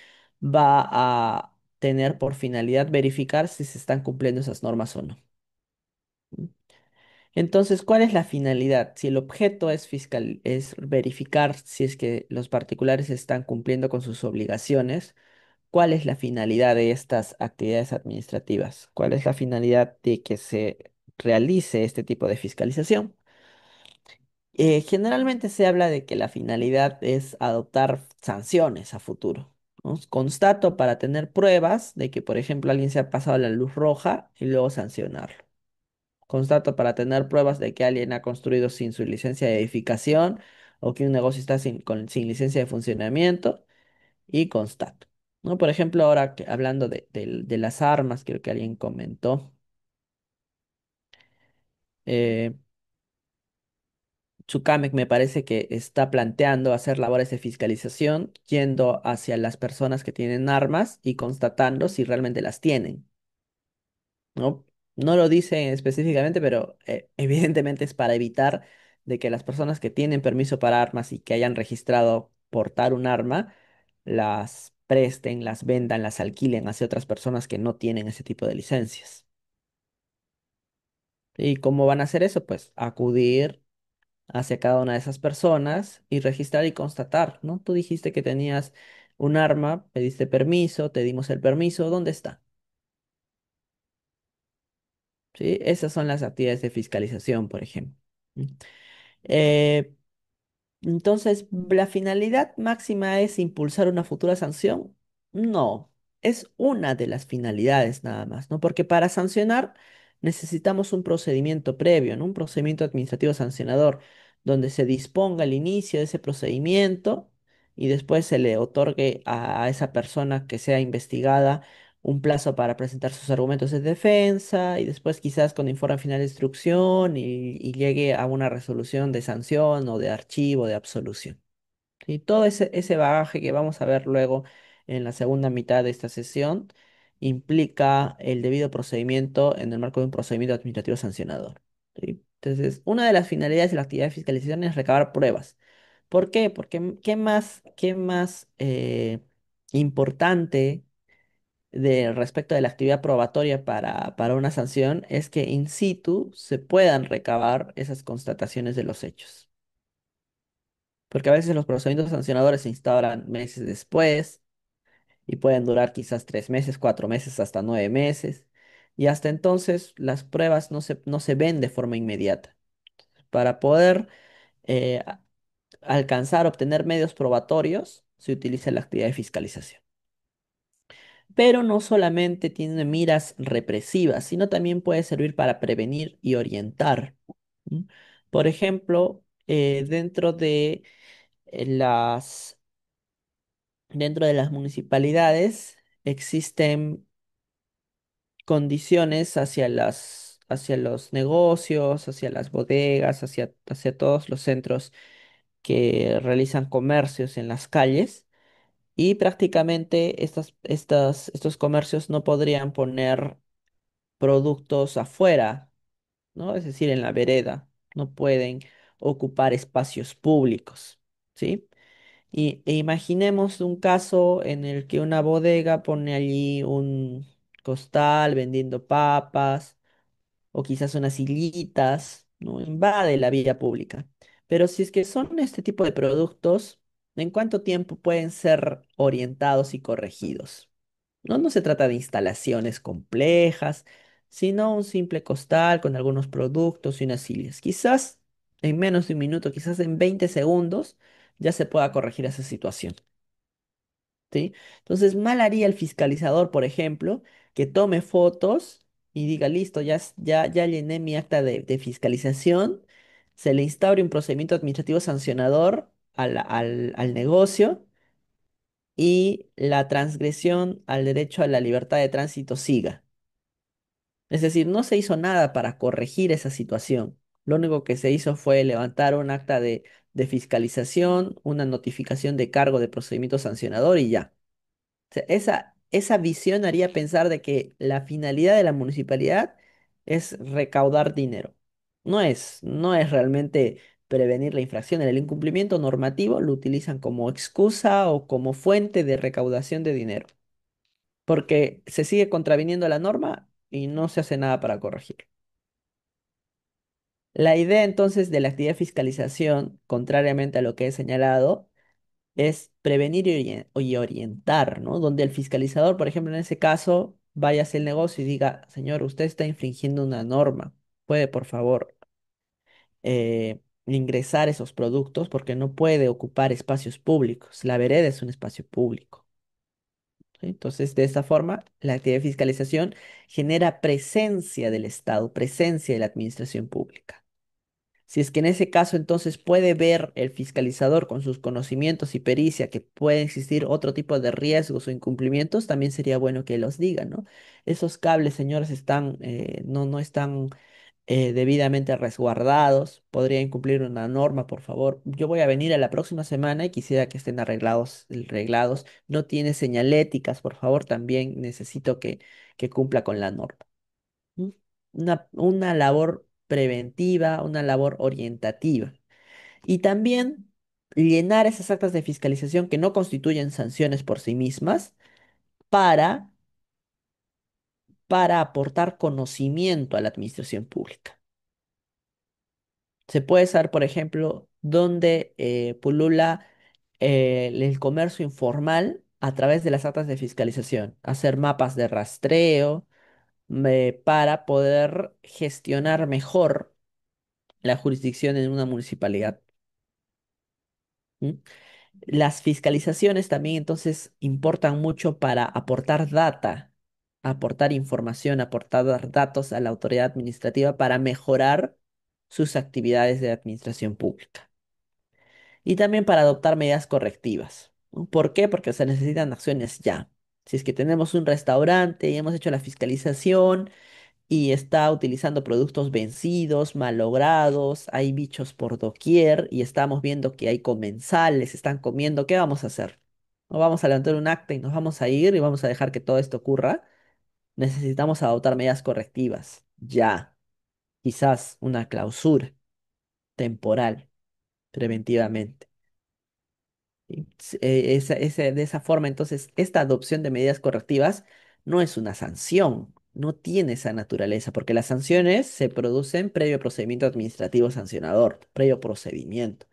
va a tener por finalidad verificar si se están cumpliendo esas normas o no. Entonces, ¿cuál es la finalidad? Si el objeto es verificar si es que los particulares están cumpliendo con sus obligaciones, ¿cuál es la finalidad de estas actividades administrativas? ¿Cuál es la finalidad de que se realice este tipo de fiscalización? Generalmente se habla de que la finalidad es adoptar sanciones a futuro, ¿no? Constato para tener pruebas de que, por ejemplo, alguien se ha pasado la luz roja y luego sancionarlo. Constato para tener pruebas de que alguien ha construido sin su licencia de edificación o que un negocio está sin licencia de funcionamiento y constato, ¿no? Por ejemplo, ahora hablando de las armas, creo que alguien comentó. eh, Chucamec me parece que está planteando hacer labores de fiscalización yendo hacia las personas que tienen armas y constatando si realmente las tienen, ¿no? No lo dice específicamente, pero evidentemente es para evitar de que las personas que tienen permiso para armas y que hayan registrado portar un arma, las presten, las vendan, las alquilen hacia otras personas que no tienen ese tipo de licencias. ¿Y cómo van a hacer eso? Pues acudir hacia cada una de esas personas y registrar y constatar, ¿no? Tú dijiste que tenías un arma, pediste permiso, te dimos el permiso, ¿dónde está? ¿Sí? Esas son las actividades de fiscalización, por ejemplo. ¿Mm? Eh, entonces, ¿la finalidad máxima es impulsar una futura sanción? No, es una de las finalidades nada más, ¿no? Porque para sancionar necesitamos un procedimiento previo, ¿no? Un procedimiento administrativo sancionador, donde se disponga el inicio de ese procedimiento y después se le otorgue a esa persona que sea investigada un plazo para presentar sus argumentos de defensa y después quizás con informe final de instrucción y llegue a una resolución de sanción o de archivo de absolución. Y todo ese bagaje que vamos a ver luego en la segunda mitad de esta sesión implica el debido procedimiento en el marco de un procedimiento administrativo sancionador. ¿Sí? Entonces, una de las finalidades de la actividad de fiscalización es recabar pruebas. ¿Por qué? Porque qué más importante respecto de la actividad probatoria para una sanción es que in situ se puedan recabar esas constataciones de los hechos. Porque a veces los procedimientos sancionadores se instauran meses después y pueden durar quizás 3 meses, 4 meses, hasta 9 meses. Y hasta entonces las pruebas no se ven de forma inmediata. Para poder eh, a- alcanzar, obtener medios probatorios, se utiliza la actividad de fiscalización. Pero no solamente tiene miras represivas, sino también puede servir para prevenir y orientar. ¿M? Por ejemplo, las, dentro de las municipalidades existen condiciones hacia los negocios, hacia las bodegas, hacia todos los centros que realizan comercios en las calles. Y prácticamente estos comercios no podrían poner productos afuera, ¿no? Es decir, en la vereda, no pueden. ocupar espacios públicos, ¿sí? E imaginemos un caso en el que una bodega pone allí un costal vendiendo papas o quizás unas sillitas, ¿no? Invade la vía pública. Pero si es que son este tipo de productos, ¿en cuánto tiempo pueden ser orientados y corregidos? No, no se trata de instalaciones complejas, sino un simple costal con algunos productos y unas sillas. Quizás en menos de un minuto, quizás en 20 segundos, ya se pueda corregir esa situación. ¿Sí? Entonces, mal haría el fiscalizador, por ejemplo, que tome fotos y diga, listo, ya llené mi acta de fiscalización, se le instaure un procedimiento administrativo sancionador al negocio y la transgresión al derecho a la libertad de tránsito siga. Es decir, no se hizo nada para corregir esa situación. Lo único que se hizo fue levantar un acta de fiscalización, una notificación de cargo de procedimiento sancionador y ya. Sea, esa visión haría pensar de que la finalidad de la municipalidad es recaudar dinero. No es realmente prevenir la infracción. El incumplimiento normativo lo utilizan como excusa o como fuente de recaudación de dinero, porque se sigue contraviniendo la norma y no se hace nada para corregir. La idea entonces de la actividad de fiscalización, contrariamente a lo que he señalado, es prevenir y orientar, ¿no? Donde el fiscalizador, por ejemplo, en ese caso, vaya hacia el negocio y diga, señor, usted está infringiendo una norma, puede, por favor, ingresar esos productos porque no puede ocupar espacios públicos. La vereda es un espacio público. ¿Sí? Entonces, de esta forma, la actividad de fiscalización genera presencia del Estado, presencia de la administración pública. Si es que en ese caso entonces puede ver el fiscalizador con sus conocimientos y pericia que puede existir otro tipo de riesgos o incumplimientos, también sería bueno que los diga, ¿no? Esos cables, señores, no están debidamente resguardados, podría incumplir una norma, por favor. Yo voy a venir a la próxima semana y quisiera que estén arreglados. No tiene señaléticas, por favor, también necesito que cumpla con la norma. ¿Mm? Una labor preventiva, una labor orientativa. Y también llenar esas actas de fiscalización que no constituyen sanciones por sí mismas para, para aportar conocimiento a la administración pública. Se puede saber, por ejemplo, dónde pulula el comercio informal a través de las actas de fiscalización, hacer mapas de rastreo para poder gestionar mejor la jurisdicción en una municipalidad. ¿M? Las fiscalizaciones también entonces importan mucho para aportar data, aportar información, aportar datos a la autoridad administrativa para mejorar sus actividades de administración pública. Y también para adoptar medidas correctivas. ¿No? ¿Por qué? Porque se necesitan acciones ya. Si es que tenemos un restaurante y hemos hecho la fiscalización, y está utilizando productos vencidos, malogrados, hay bichos por doquier y estamos viendo que hay comensales, están comiendo, ¿qué vamos a hacer? No vamos a levantar un acta y nos vamos a ir y vamos a dejar que todo esto ocurra. Necesitamos adoptar medidas correctivas, ya, quizás una clausura temporal, preventivamente. ¿Sí? De esa forma, entonces, esta adopción de medidas correctivas no es una sanción, no tiene esa naturaleza, porque las sanciones se producen previo procedimiento administrativo sancionador, previo procedimiento.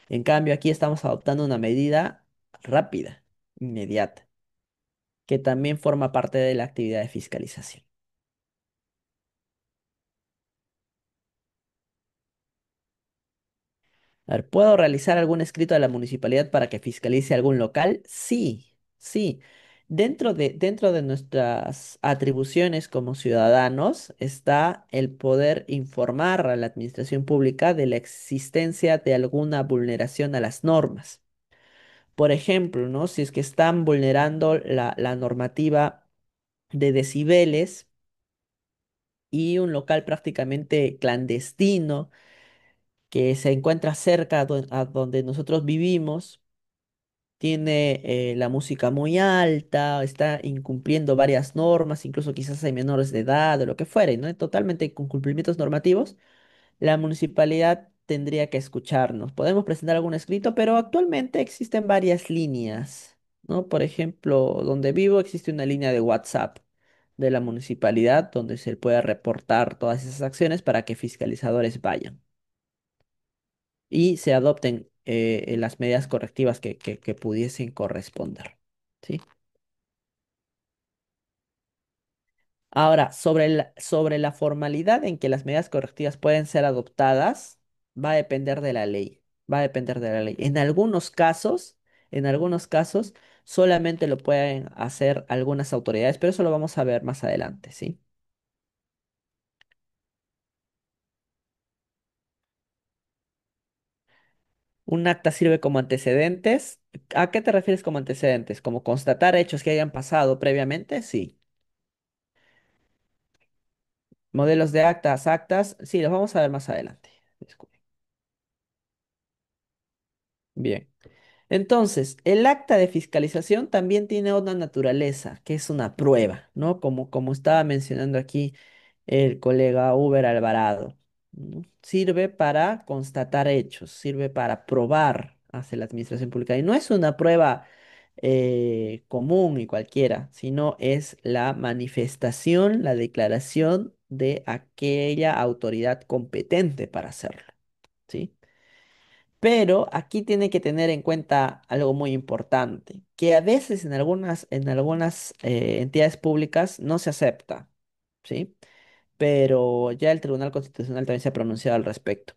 En cambio, aquí estamos adoptando una medida rápida, inmediata, que también forma parte de la actividad de fiscalización. A ver, ¿puedo realizar algún escrito a la municipalidad para que fiscalice algún local? Sí, sí. Dentro de nuestras atribuciones como ciudadanos está el poder informar a la administración pública de la existencia de alguna vulneración a las normas. Por ejemplo, ¿no? Si es que están vulnerando la normativa de decibeles y un local prácticamente clandestino que se encuentra cerca a donde nosotros vivimos, tiene la música muy alta, está incumpliendo varias normas, incluso quizás hay menores de edad o lo que fuere, ¿no? Totalmente con cumplimientos normativos. La municipalidad tendría que escucharnos. Podemos presentar algún escrito, pero actualmente existen varias líneas, ¿no? Por ejemplo, donde vivo existe una línea de WhatsApp de la municipalidad donde se puede reportar todas esas acciones para que fiscalizadores vayan y se adopten las medidas correctivas que pudiesen corresponder. ¿Sí? Ahora, sobre la formalidad en que las medidas correctivas pueden ser adoptadas, va a depender de la ley. Va a depender de la ley. En algunos casos, solamente lo pueden hacer algunas autoridades, pero eso lo vamos a ver más adelante, ¿sí? Un acta sirve como antecedentes. ¿A qué te refieres como antecedentes? ¿Como constatar hechos que hayan pasado previamente? Sí. Modelos de actas, sí, los vamos a ver más adelante. Disculpe. Bien. Entonces, el acta de fiscalización también tiene una naturaleza, que es una prueba, ¿no? Como estaba mencionando aquí el colega Uber Alvarado, ¿no? Sirve para constatar hechos, sirve para probar hacia la administración pública. Y no es una prueba común y cualquiera, sino es la manifestación, la declaración de aquella autoridad competente para hacerlo, ¿sí? Pero aquí tiene que tener en cuenta algo muy importante, que a veces en algunas entidades públicas no se acepta, ¿sí? Pero ya el Tribunal Constitucional también se ha pronunciado al respecto.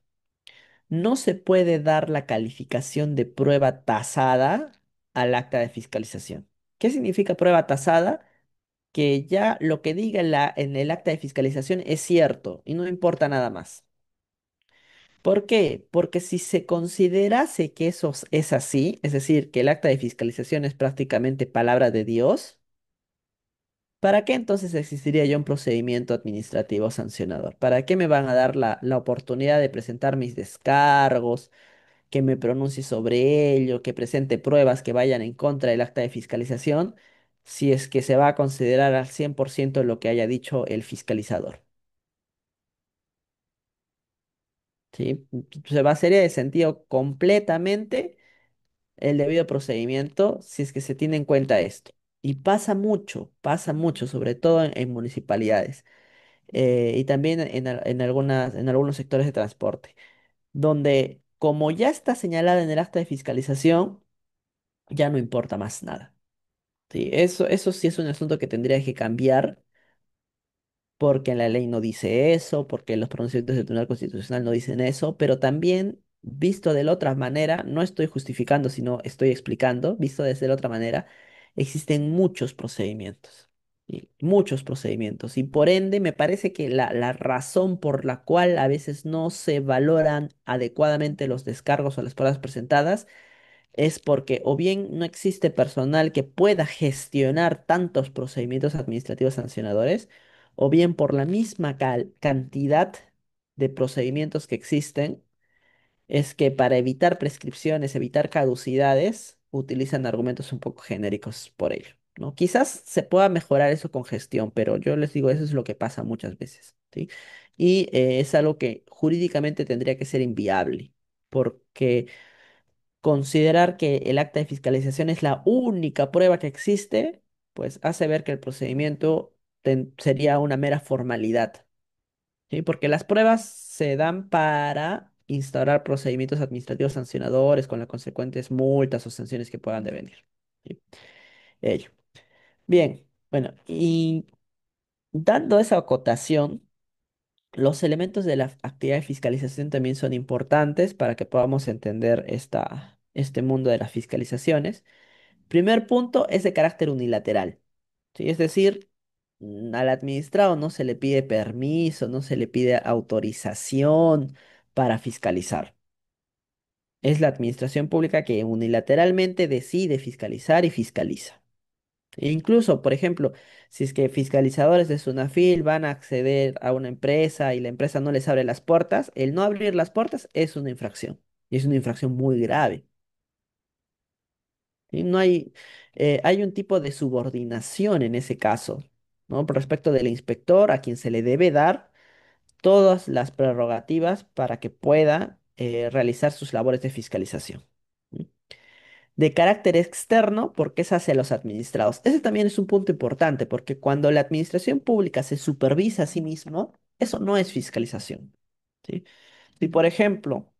No se puede dar la calificación de prueba tasada al acta de fiscalización. ¿Qué significa prueba tasada? Que ya lo que diga en el acta de fiscalización es cierto y no importa nada más. ¿Por qué? Porque si se considerase que es así, es decir, que el acta de fiscalización es prácticamente palabra de Dios, ¿para qué entonces existiría ya un procedimiento administrativo sancionador? ¿Para qué me van a dar la oportunidad de presentar mis descargos, que me pronuncie sobre ello, que presente pruebas que vayan en contra del acta de fiscalización, si es que se va a considerar al 100% lo que haya dicho el fiscalizador? ¿Sí? Se basaría de sentido completamente el debido procedimiento si es que se tiene en cuenta esto. Y pasa mucho, sobre todo en municipalidades y también en algunos sectores de transporte, donde como ya está señalada en el acta de fiscalización, ya no importa más nada. Sí, eso sí es un asunto que tendría que cambiar porque la ley no dice eso, porque los pronunciamientos del Tribunal Constitucional no dicen eso, pero también visto de la otra manera, no estoy justificando, sino estoy explicando, visto desde la otra manera, existen muchos procedimientos, ¿sí? Muchos procedimientos, y por ende me parece que la razón por la cual a veces no se valoran adecuadamente los descargos o las pruebas presentadas es porque o bien no existe personal que pueda gestionar tantos procedimientos administrativos sancionadores, o bien por la misma cantidad de procedimientos que existen, es que para evitar prescripciones, evitar caducidades, utilizan argumentos un poco genéricos por ello, ¿no? Quizás se pueda mejorar eso con gestión, pero yo les digo, eso es lo que pasa muchas veces, ¿sí? Y es algo que jurídicamente tendría que ser inviable, porque considerar que el acta de fiscalización es la única prueba que existe, pues hace ver que el procedimiento sería una mera formalidad, ¿sí? Porque las pruebas se dan para instaurar procedimientos administrativos sancionadores con las consecuentes multas o sanciones que puedan devenir, ¿sí? Ello. Bien, bueno, y dando esa acotación, los elementos de la actividad de fiscalización también son importantes para que podamos entender este mundo de las fiscalizaciones. Primer punto es de carácter unilateral, ¿sí? Es decir, al administrado no se le pide permiso, no se le pide autorización para fiscalizar. Es la administración pública que unilateralmente decide fiscalizar y fiscaliza. E incluso, por ejemplo, si es que fiscalizadores de Sunafil van a acceder a una empresa y la empresa no les abre las puertas, el no abrir las puertas es una infracción. Y es una infracción muy grave. ¿Sí? No hay un tipo de subordinación en ese caso, ¿no? Por respecto del inspector, a quien se le debe dar todas las prerrogativas para que pueda realizar sus labores de fiscalización. ¿Mm? De carácter externo, porque es hacia los administrados. Ese también es un punto importante, porque cuando la administración pública se supervisa a sí mismo, eso no es fiscalización. ¿Sí? Si, por ejemplo,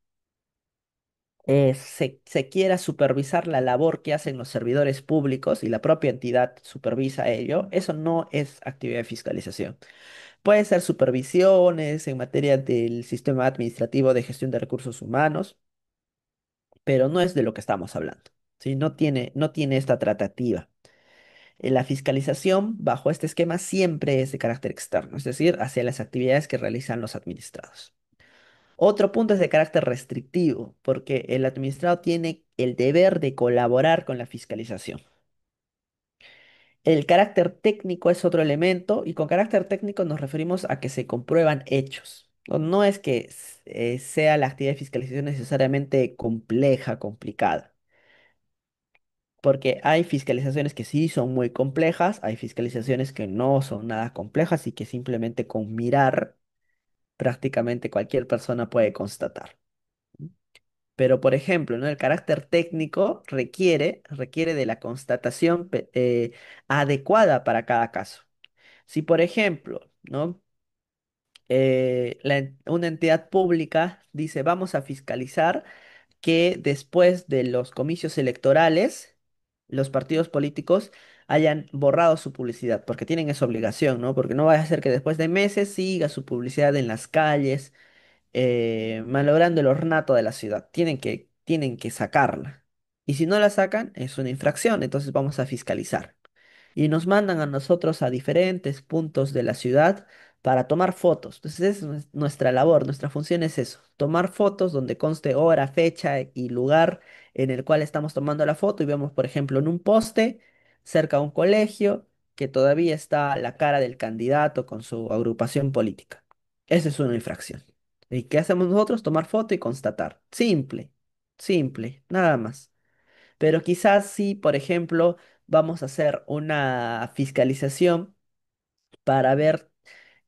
se quiera supervisar la labor que hacen los servidores públicos y la propia entidad supervisa ello, eso no es actividad de fiscalización. Puede ser supervisiones en materia del sistema administrativo de gestión de recursos humanos, pero no es de lo que estamos hablando. ¿Sí? No tiene esta tratativa. La fiscalización bajo este esquema siempre es de carácter externo, es decir, hacia las actividades que realizan los administrados. Otro punto es de carácter restrictivo, porque el administrado tiene el deber de colaborar con la fiscalización. El carácter técnico es otro elemento y con carácter técnico nos referimos a que se comprueban hechos. No es que sea la actividad de fiscalización necesariamente compleja, complicada, porque hay fiscalizaciones que sí son muy complejas, hay fiscalizaciones que no son nada complejas y que simplemente con mirar prácticamente cualquier persona puede constatar. Pero, por ejemplo, ¿no? El carácter técnico requiere de la constatación adecuada para cada caso. Si, por ejemplo, ¿no? Una entidad pública dice, vamos a fiscalizar que después de los comicios electorales, los partidos políticos hayan borrado su publicidad, porque tienen esa obligación, ¿no? Porque no vaya a ser que después de meses siga su publicidad en las calles malogrando el ornato de la ciudad. Tienen que sacarla. Y si no la sacan, es una infracción, entonces vamos a fiscalizar. Y nos mandan a nosotros a diferentes puntos de la ciudad para tomar fotos. Entonces, nuestra labor, nuestra función es eso, tomar fotos donde conste hora, fecha y lugar en el cual estamos tomando la foto y vemos, por ejemplo, en un poste cerca de un colegio que todavía está la cara del candidato con su agrupación política. Esa es una infracción. ¿Y qué hacemos nosotros? Tomar foto y constatar. Simple, simple, nada más. Pero quizás si, por ejemplo, vamos a hacer una fiscalización para ver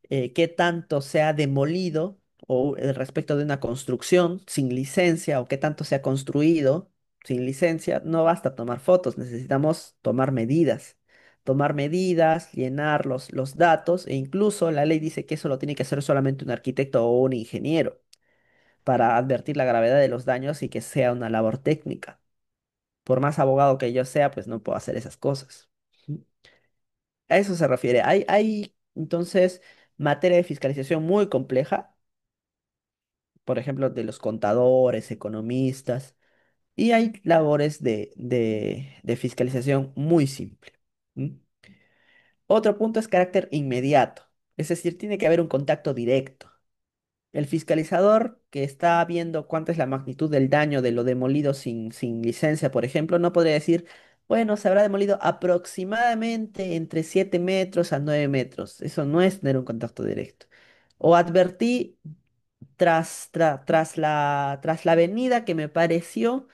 qué tanto se ha demolido o respecto de una construcción sin licencia o qué tanto se ha construido sin licencia, no basta tomar fotos, necesitamos tomar medidas, llenar los datos e incluso la ley dice que eso lo tiene que hacer solamente un arquitecto o un ingeniero para advertir la gravedad de los daños y que sea una labor técnica. Por más abogado que yo sea, pues no puedo hacer esas cosas. Ujú. A eso se refiere. Hay entonces materia de fiscalización muy compleja, por ejemplo, de los contadores, economistas, y hay labores de fiscalización muy simple. ¿Mm? Otro punto es carácter inmediato, es decir, tiene que haber un contacto directo. El fiscalizador que está viendo cuánta es la magnitud del daño de lo demolido sin licencia, por ejemplo, no podría decir, bueno, se habrá demolido aproximadamente entre 7 metros a 9 metros. Eso no es tener un contacto directo. O advertí tras la avenida que me pareció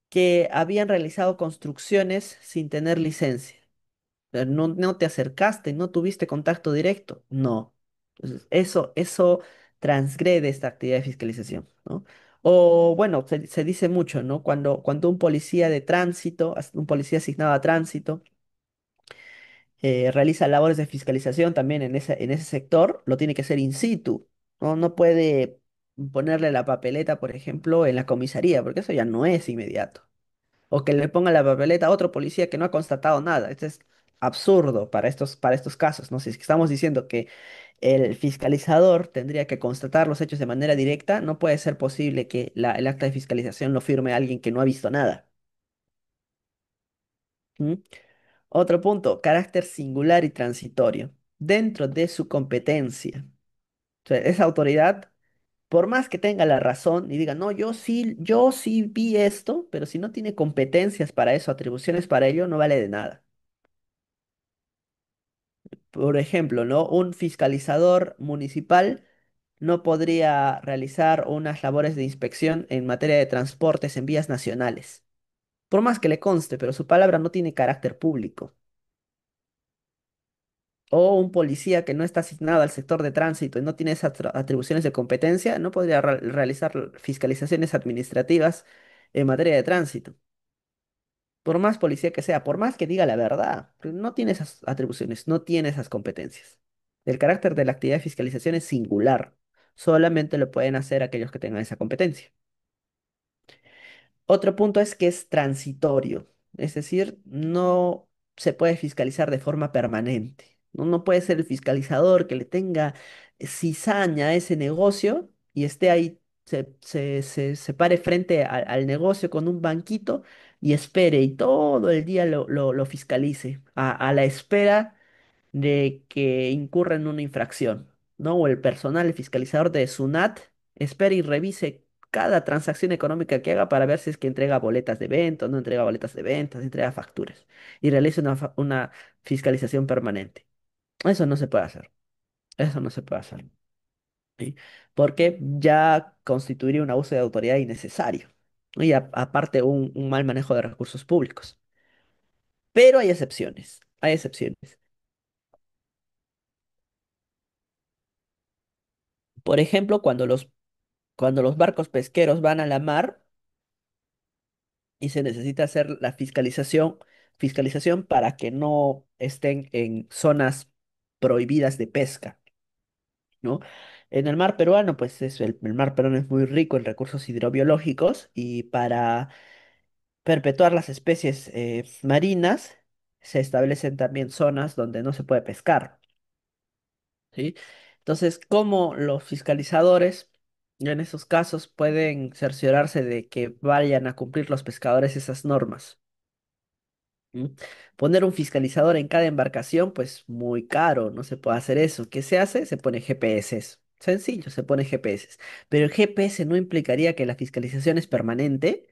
que habían realizado construcciones sin tener licencia. No te acercaste, no tuviste contacto directo. No. Entonces, eso transgrede esta actividad de fiscalización, ¿no? O bueno, se dice mucho, ¿no? Cuando un policía de tránsito, un policía asignado a tránsito, realiza labores de fiscalización también en ese sector, lo tiene que hacer in situ, ¿no? No puede ponerle la papeleta, por ejemplo, en la comisaría, porque eso ya no es inmediato. O que le ponga la papeleta a otro policía que no ha constatado nada. Esto es absurdo para estos casos, ¿no? Si es que estamos diciendo que el fiscalizador tendría que constatar los hechos de manera directa, no puede ser posible que el acta de fiscalización lo firme alguien que no ha visto nada. ¿Mm? Otro punto, carácter singular y transitorio. Dentro de su competencia. O sea, esa autoridad, por más que tenga la razón y diga, no, yo sí vi esto, pero si no tiene competencias para eso, atribuciones para ello, no vale de nada. Por ejemplo, ¿no? Un fiscalizador municipal no podría realizar unas labores de inspección en materia de transportes en vías nacionales. Por más que le conste, pero su palabra no tiene carácter público. o un policía que no está asignado al sector de tránsito y no tiene esas atribuciones de competencia, no podría realizar fiscalizaciones administrativas en materia de tránsito. Por más policía que sea, por más que diga la verdad, pero no tiene esas atribuciones, no tiene esas competencias. El carácter de la actividad de fiscalización es singular. Solamente lo pueden hacer aquellos que tengan esa competencia. Otro punto es que es transitorio, es decir, no se puede fiscalizar de forma permanente. No puede ser el fiscalizador que le tenga cizaña a ese negocio y esté ahí, se pare frente al negocio con un banquito y espere y todo el día lo fiscalice a la espera de que incurra en una infracción, ¿no? O el personal, el fiscalizador de SUNAT, espere y revise cada transacción económica que haga para ver si es que entrega boletas de venta, no entrega boletas de ventas, entrega facturas y realice una fiscalización permanente. Eso no se puede hacer. Eso no se puede hacer. ¿Sí? Porque ya constituiría un abuso de autoridad innecesario, ¿no? Y aparte un mal manejo de recursos públicos. Pero hay excepciones. Hay excepciones. Por ejemplo, cuando los barcos pesqueros van a la mar y se necesita hacer la fiscalización para que no estén en zonas prohibidas de pesca, ¿no? En el mar peruano, pues el mar peruano es muy rico en recursos hidrobiológicos y para perpetuar las especies marinas se establecen también zonas donde no se puede pescar. ¿Sí? Entonces, ¿cómo los fiscalizadores en esos casos pueden cerciorarse de que vayan a cumplir los pescadores esas normas? ¿Mm? Poner un fiscalizador en cada embarcación, pues muy caro, no se puede hacer eso. ¿Qué se hace? Se pone GPS. Sencillo, se pone GPS. Pero el GPS no implicaría que la fiscalización es permanente.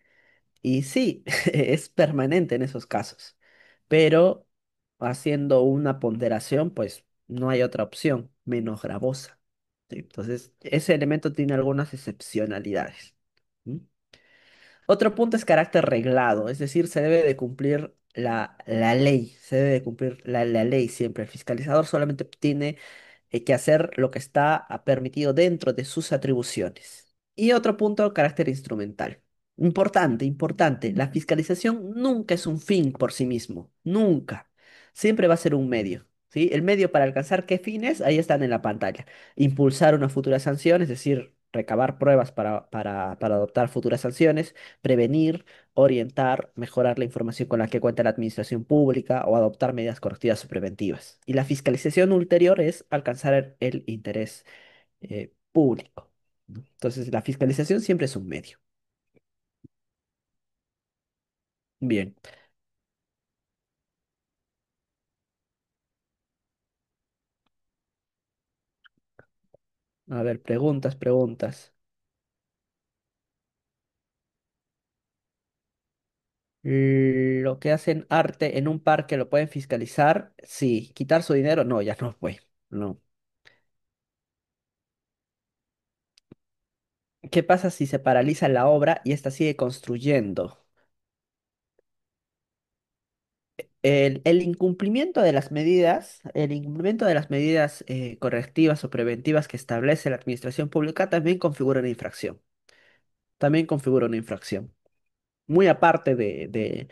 Y sí, es permanente en esos casos. Pero haciendo una ponderación, pues no hay otra opción menos gravosa. ¿Sí? Entonces, ese elemento tiene algunas excepcionalidades. ¿Mm? Otro punto es carácter reglado, es decir, se debe de cumplir la ley, se debe de cumplir la ley siempre. El fiscalizador solamente tiene que hacer lo que está permitido dentro de sus atribuciones. Y otro punto, carácter instrumental. Importante, importante. La fiscalización nunca es un fin por sí mismo. Nunca. Siempre va a ser un medio. ¿Sí? El medio para alcanzar qué fines, ahí están en la pantalla. Impulsar una futura sanción, es decir, recabar pruebas para adoptar futuras sanciones, prevenir, orientar, mejorar la información con la que cuenta la administración pública o adoptar medidas correctivas o preventivas. Y la fiscalización ulterior es alcanzar el interés público, ¿no? Entonces, la fiscalización siempre es un medio. Bien, a ver, preguntas, preguntas. Lo que hacen arte en un parque lo pueden fiscalizar. Sí, quitar su dinero, no, ya no puede. No. ¿Qué pasa si se paraliza la obra y ésta sigue construyendo? El incumplimiento de las medidas, el incumplimiento de las medidas correctivas o preventivas que establece la administración pública también configura una infracción. También configura una infracción. Muy aparte de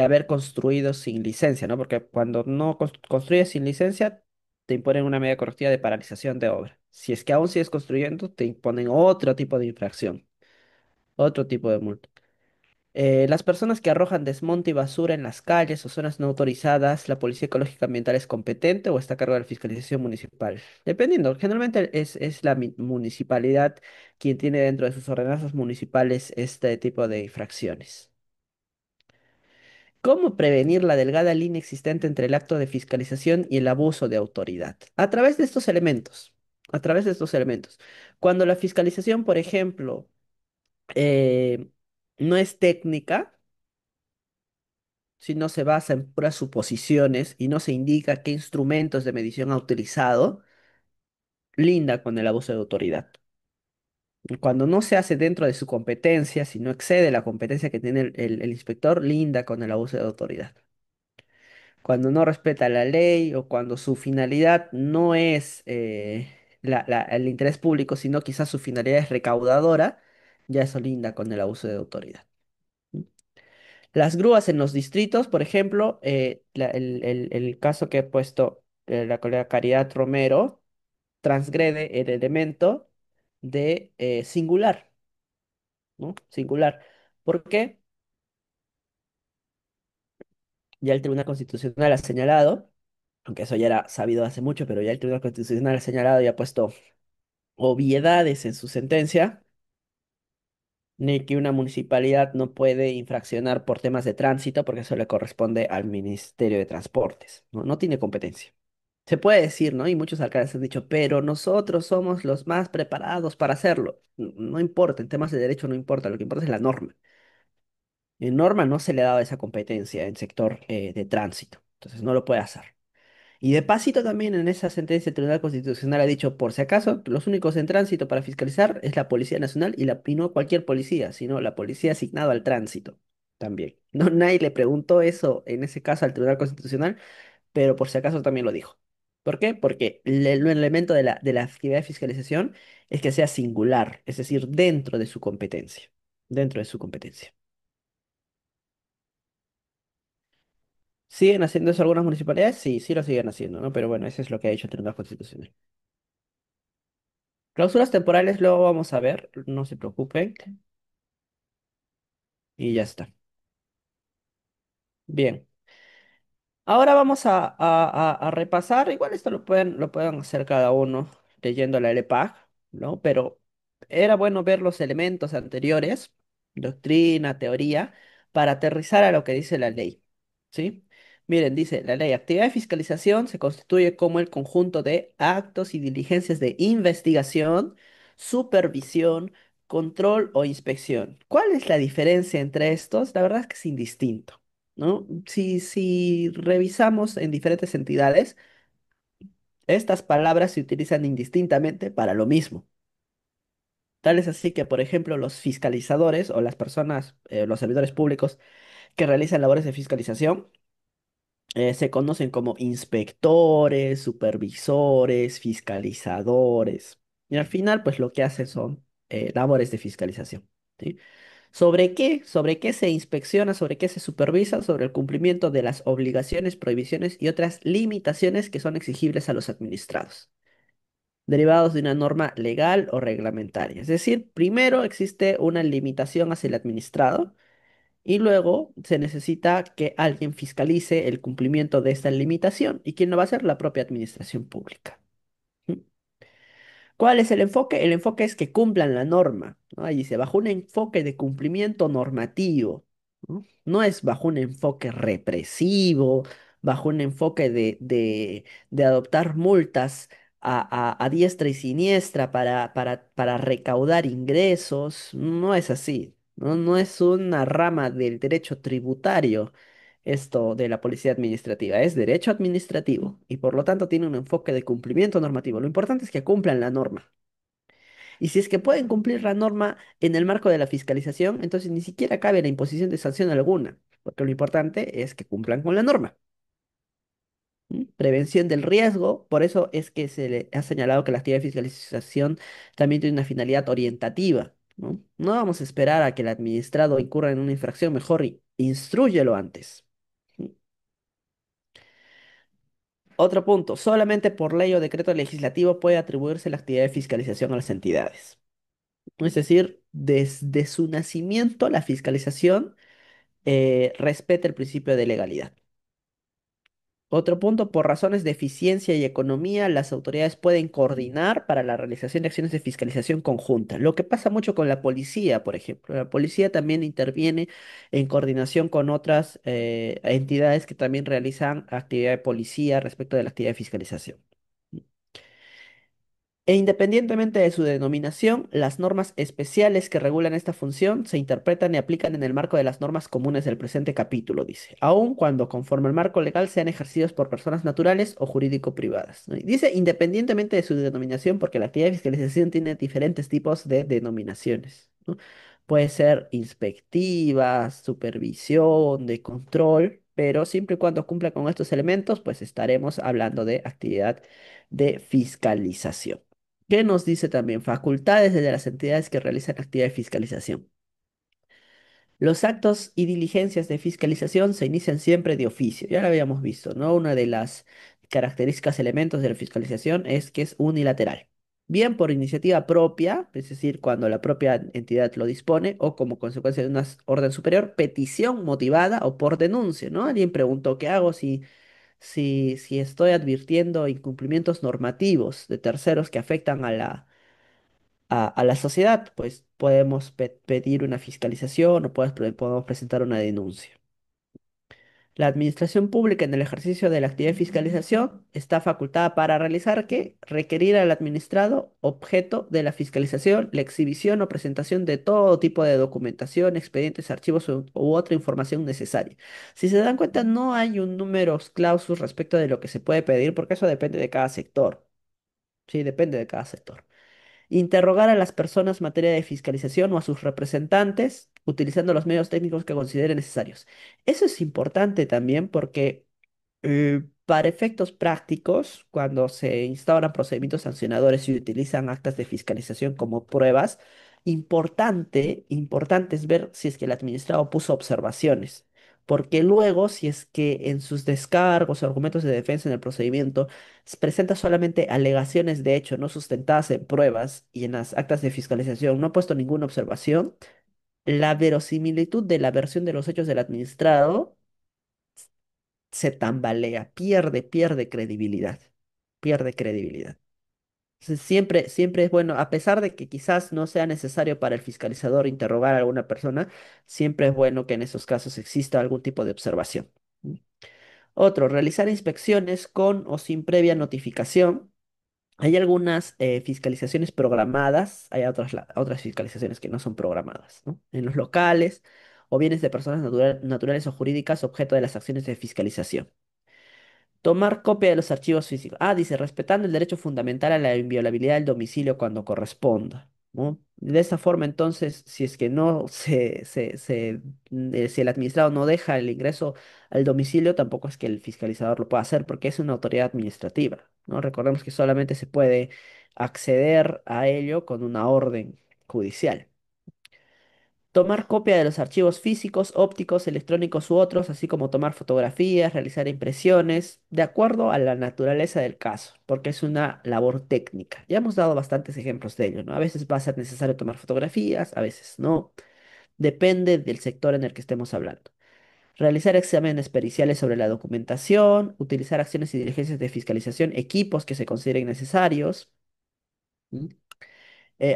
haber construido sin licencia, ¿no? Porque cuando no construyes sin licencia, te imponen una medida correctiva de paralización de obra. Si es que aún sigues construyendo, te imponen otro tipo de infracción, otro tipo de multa. Las personas que arrojan desmonte y basura en las calles o zonas no autorizadas, ¿la Policía Ecológica Ambiental es competente o está a cargo de la fiscalización municipal? Dependiendo, generalmente es la municipalidad quien tiene dentro de sus ordenanzas municipales este tipo de infracciones. ¿Cómo prevenir la delgada línea existente entre el acto de fiscalización y el abuso de autoridad? A través de estos elementos. A través de estos elementos. Cuando la fiscalización, por ejemplo, eh, no es técnica, si no se basa en puras suposiciones y no se indica qué instrumentos de medición ha utilizado, linda con el abuso de autoridad. Y cuando no se hace dentro de su competencia, si no excede la competencia que tiene el inspector, linda con el abuso de autoridad. cuando no respeta la ley o cuando su finalidad no es el interés público, sino quizás su finalidad es recaudadora, ya eso linda con el abuso de autoridad. Las grúas en los distritos, por ejemplo, el caso que he puesto la colega Caridad Romero, transgrede el elemento de singular, ¿no? Singular. ¿Por qué? Ya el Tribunal Constitucional ha señalado, aunque eso ya era sabido hace mucho, pero ya el Tribunal Constitucional ha señalado y ha puesto obviedades en su sentencia, ni que una municipalidad no puede infraccionar por temas de tránsito, porque eso le corresponde al Ministerio de Transportes, ¿no? No tiene competencia. Se puede decir, ¿no? Y muchos alcaldes han dicho, pero nosotros somos los más preparados para hacerlo. No importa, en temas de derecho no importa, lo que importa es la norma. En norma no se le ha dado esa competencia en sector de tránsito, entonces no lo puede hacer. Y de pasito también en esa sentencia el Tribunal Constitucional ha dicho, por si acaso, que los únicos en tránsito para fiscalizar es la Policía Nacional y no cualquier policía, sino la policía asignada al tránsito también. No, nadie le preguntó eso en ese caso al Tribunal Constitucional, pero por si acaso también lo dijo. ¿Por qué? Porque el elemento de la actividad de fiscalización es que sea singular, es decir, dentro de su competencia, dentro de su competencia. ¿Siguen haciendo eso algunas municipalidades? Sí, sí lo siguen haciendo, ¿no? Pero bueno, eso es lo que ha dicho el Tribunal Constitucional. Clausuras temporales luego vamos a ver, no se preocupen. Y ya está. Bien. Ahora vamos a repasar. Igual esto lo pueden hacer cada uno leyendo la LPAG, ¿no? Pero era bueno ver los elementos anteriores, doctrina, teoría, para aterrizar a lo que dice la ley, ¿sí? Miren, dice la ley, actividad de fiscalización se constituye como el conjunto de actos y diligencias de investigación, supervisión, control o inspección. ¿Cuál es la diferencia entre estos? La verdad es que es indistinto. ¿No? Si revisamos en diferentes entidades, estas palabras se utilizan indistintamente para lo mismo. Tal es así que, por ejemplo, los fiscalizadores o las personas, los servidores públicos que realizan labores de fiscalización, se conocen como inspectores, supervisores, fiscalizadores. Y al final, pues lo que hacen son labores de fiscalización. ¿Sí? ¿Sobre qué? ¿Sobre qué se inspecciona? ¿Sobre qué se supervisa? Sobre el cumplimiento de las obligaciones, prohibiciones y otras limitaciones que son exigibles a los administrados, derivados de una norma legal o reglamentaria. Es decir, primero existe una limitación hacia el administrado y luego se necesita que alguien fiscalice el cumplimiento de esta limitación. ¿Y quién lo va a hacer? La propia administración pública. ¿Mm? ¿Cuál es el enfoque? El enfoque es que cumplan la norma, ¿no? Ahí dice, bajo un enfoque de cumplimiento normativo, ¿no? No es bajo un enfoque represivo, bajo un enfoque de adoptar multas a diestra y siniestra para recaudar ingresos. No es así, ¿no? No es una rama del derecho tributario esto de la policía administrativa, es derecho administrativo y por lo tanto tiene un enfoque de cumplimiento normativo. Lo importante es que cumplan la norma. Y si es que pueden cumplir la norma en el marco de la fiscalización, entonces ni siquiera cabe la imposición de sanción alguna, porque lo importante es que cumplan con la norma. ¿Mm? Prevención del riesgo, por eso es que se le ha señalado que la actividad de fiscalización también tiene una finalidad orientativa, ¿no? No vamos a esperar a que el administrado incurra en una infracción, mejor instrúyelo antes. ¿Mm? Otro punto, solamente por ley o decreto legislativo puede atribuirse la actividad de fiscalización a las entidades. Es decir, desde su nacimiento, la fiscalización respeta el principio de legalidad. Otro punto, por razones de eficiencia y economía, las autoridades pueden coordinar para la realización de acciones de fiscalización conjunta. Lo que pasa mucho con la policía, por ejemplo. La policía también interviene en coordinación con otras entidades que también realizan actividad de policía respecto de la actividad de fiscalización. E independientemente de su denominación, las normas especiales que regulan esta función se interpretan y aplican en el marco de las normas comunes del presente capítulo, dice, aun cuando conforme al marco legal sean ejercidos por personas naturales o jurídico-privadas, ¿no? Y dice independientemente de su denominación, porque la actividad de fiscalización tiene diferentes tipos de denominaciones, ¿no? Puede ser inspectiva, supervisión, de control. pero siempre y cuando cumpla con estos elementos, pues estaremos hablando de actividad de fiscalización. ¿Qué nos dice también? Facultades de las entidades que realizan actividad de fiscalización. Los actos y diligencias de fiscalización se inician siempre de oficio. Ya lo habíamos visto, ¿no? Una de las características, elementos de la fiscalización es que es unilateral. Bien por iniciativa propia, es decir, cuando la propia entidad lo dispone, o como consecuencia de una orden superior, petición motivada o por denuncia, ¿no? Alguien preguntó, ¿qué hago si estoy advirtiendo incumplimientos normativos de terceros que afectan a la sociedad? Pues podemos pedir una fiscalización o podemos presentar una denuncia. La administración pública en el ejercicio de la actividad de fiscalización está facultada para realizar ¿qué? Requerir al administrado objeto de la fiscalización la exhibición o presentación de todo tipo de documentación, expedientes, archivos u otra información necesaria. Si se dan cuenta, no hay un número clausus respecto de lo que se puede pedir, porque eso depende de cada sector. Sí, depende de cada sector. Interrogar a las personas en materia de fiscalización o a sus representantes utilizando los medios técnicos que considere necesarios. Eso es importante también porque para efectos prácticos, cuando se instauran procedimientos sancionadores y utilizan actas de fiscalización como pruebas, importante es ver si es que el administrado puso observaciones. Porque luego, si es que en sus descargos o argumentos de defensa en el procedimiento presenta solamente alegaciones de hecho no sustentadas en pruebas y en las actas de fiscalización no ha puesto ninguna observación, la verosimilitud de la versión de los hechos del administrado se tambalea, pierde credibilidad, pierde credibilidad. Entonces, siempre es bueno, a pesar de que quizás no sea necesario para el fiscalizador interrogar a alguna persona, siempre es bueno que en esos casos exista algún tipo de observación. ¿Mm? Otro, realizar inspecciones con o sin previa notificación. Hay algunas fiscalizaciones programadas, hay otras fiscalizaciones que no son programadas, ¿no? En los locales o bienes de personas naturales o jurídicas objeto de las acciones de fiscalización. Tomar copia de los archivos físicos. Ah, dice, respetando el derecho fundamental a la inviolabilidad del domicilio cuando corresponda, ¿no? De esa forma, entonces, si es que no si el administrado no deja el ingreso al domicilio, tampoco es que el fiscalizador lo pueda hacer, porque es una autoridad administrativa, ¿no? Recordemos que solamente se puede acceder a ello con una orden judicial. Tomar copia de los archivos físicos, ópticos, electrónicos u otros, así como tomar fotografías, realizar impresiones, de acuerdo a la naturaleza del caso, porque es una labor técnica. Ya hemos dado bastantes ejemplos de ello, ¿no? A veces va a ser necesario tomar fotografías, a veces no. Depende del sector en el que estemos hablando. Realizar exámenes periciales sobre la documentación, utilizar acciones y diligencias de fiscalización, equipos que se consideren necesarios. ¿M?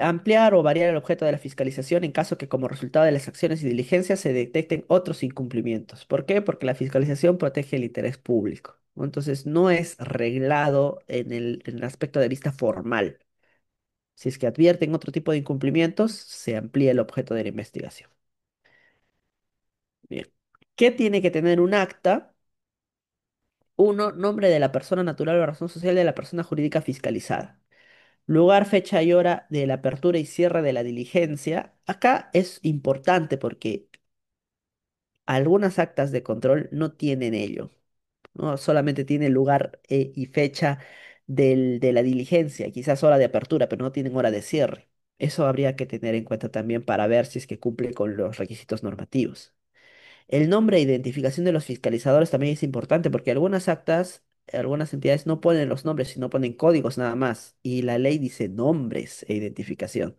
Ampliar o variar el objeto de la fiscalización en caso que como resultado de las acciones y diligencias se detecten otros incumplimientos. ¿Por qué? Porque la fiscalización protege el interés público, ¿no? Entonces no es reglado en el aspecto de vista formal. Si es que advierten otro tipo de incumplimientos, se amplía el objeto de la investigación. Bien. ¿Qué tiene que tener un acta? Uno, nombre de la persona natural o razón social de la persona jurídica fiscalizada. Lugar, fecha y hora de la apertura y cierre de la diligencia. Acá es importante porque algunas actas de control no tienen ello, ¿no? Solamente tiene lugar y fecha de la diligencia, quizás hora de apertura, pero no tienen hora de cierre. Eso habría que tener en cuenta también para ver si es que cumple con los requisitos normativos. El nombre e identificación de los fiscalizadores también es importante porque algunas actas, algunas entidades no ponen los nombres, sino ponen códigos nada más. Y la ley dice nombres e identificación.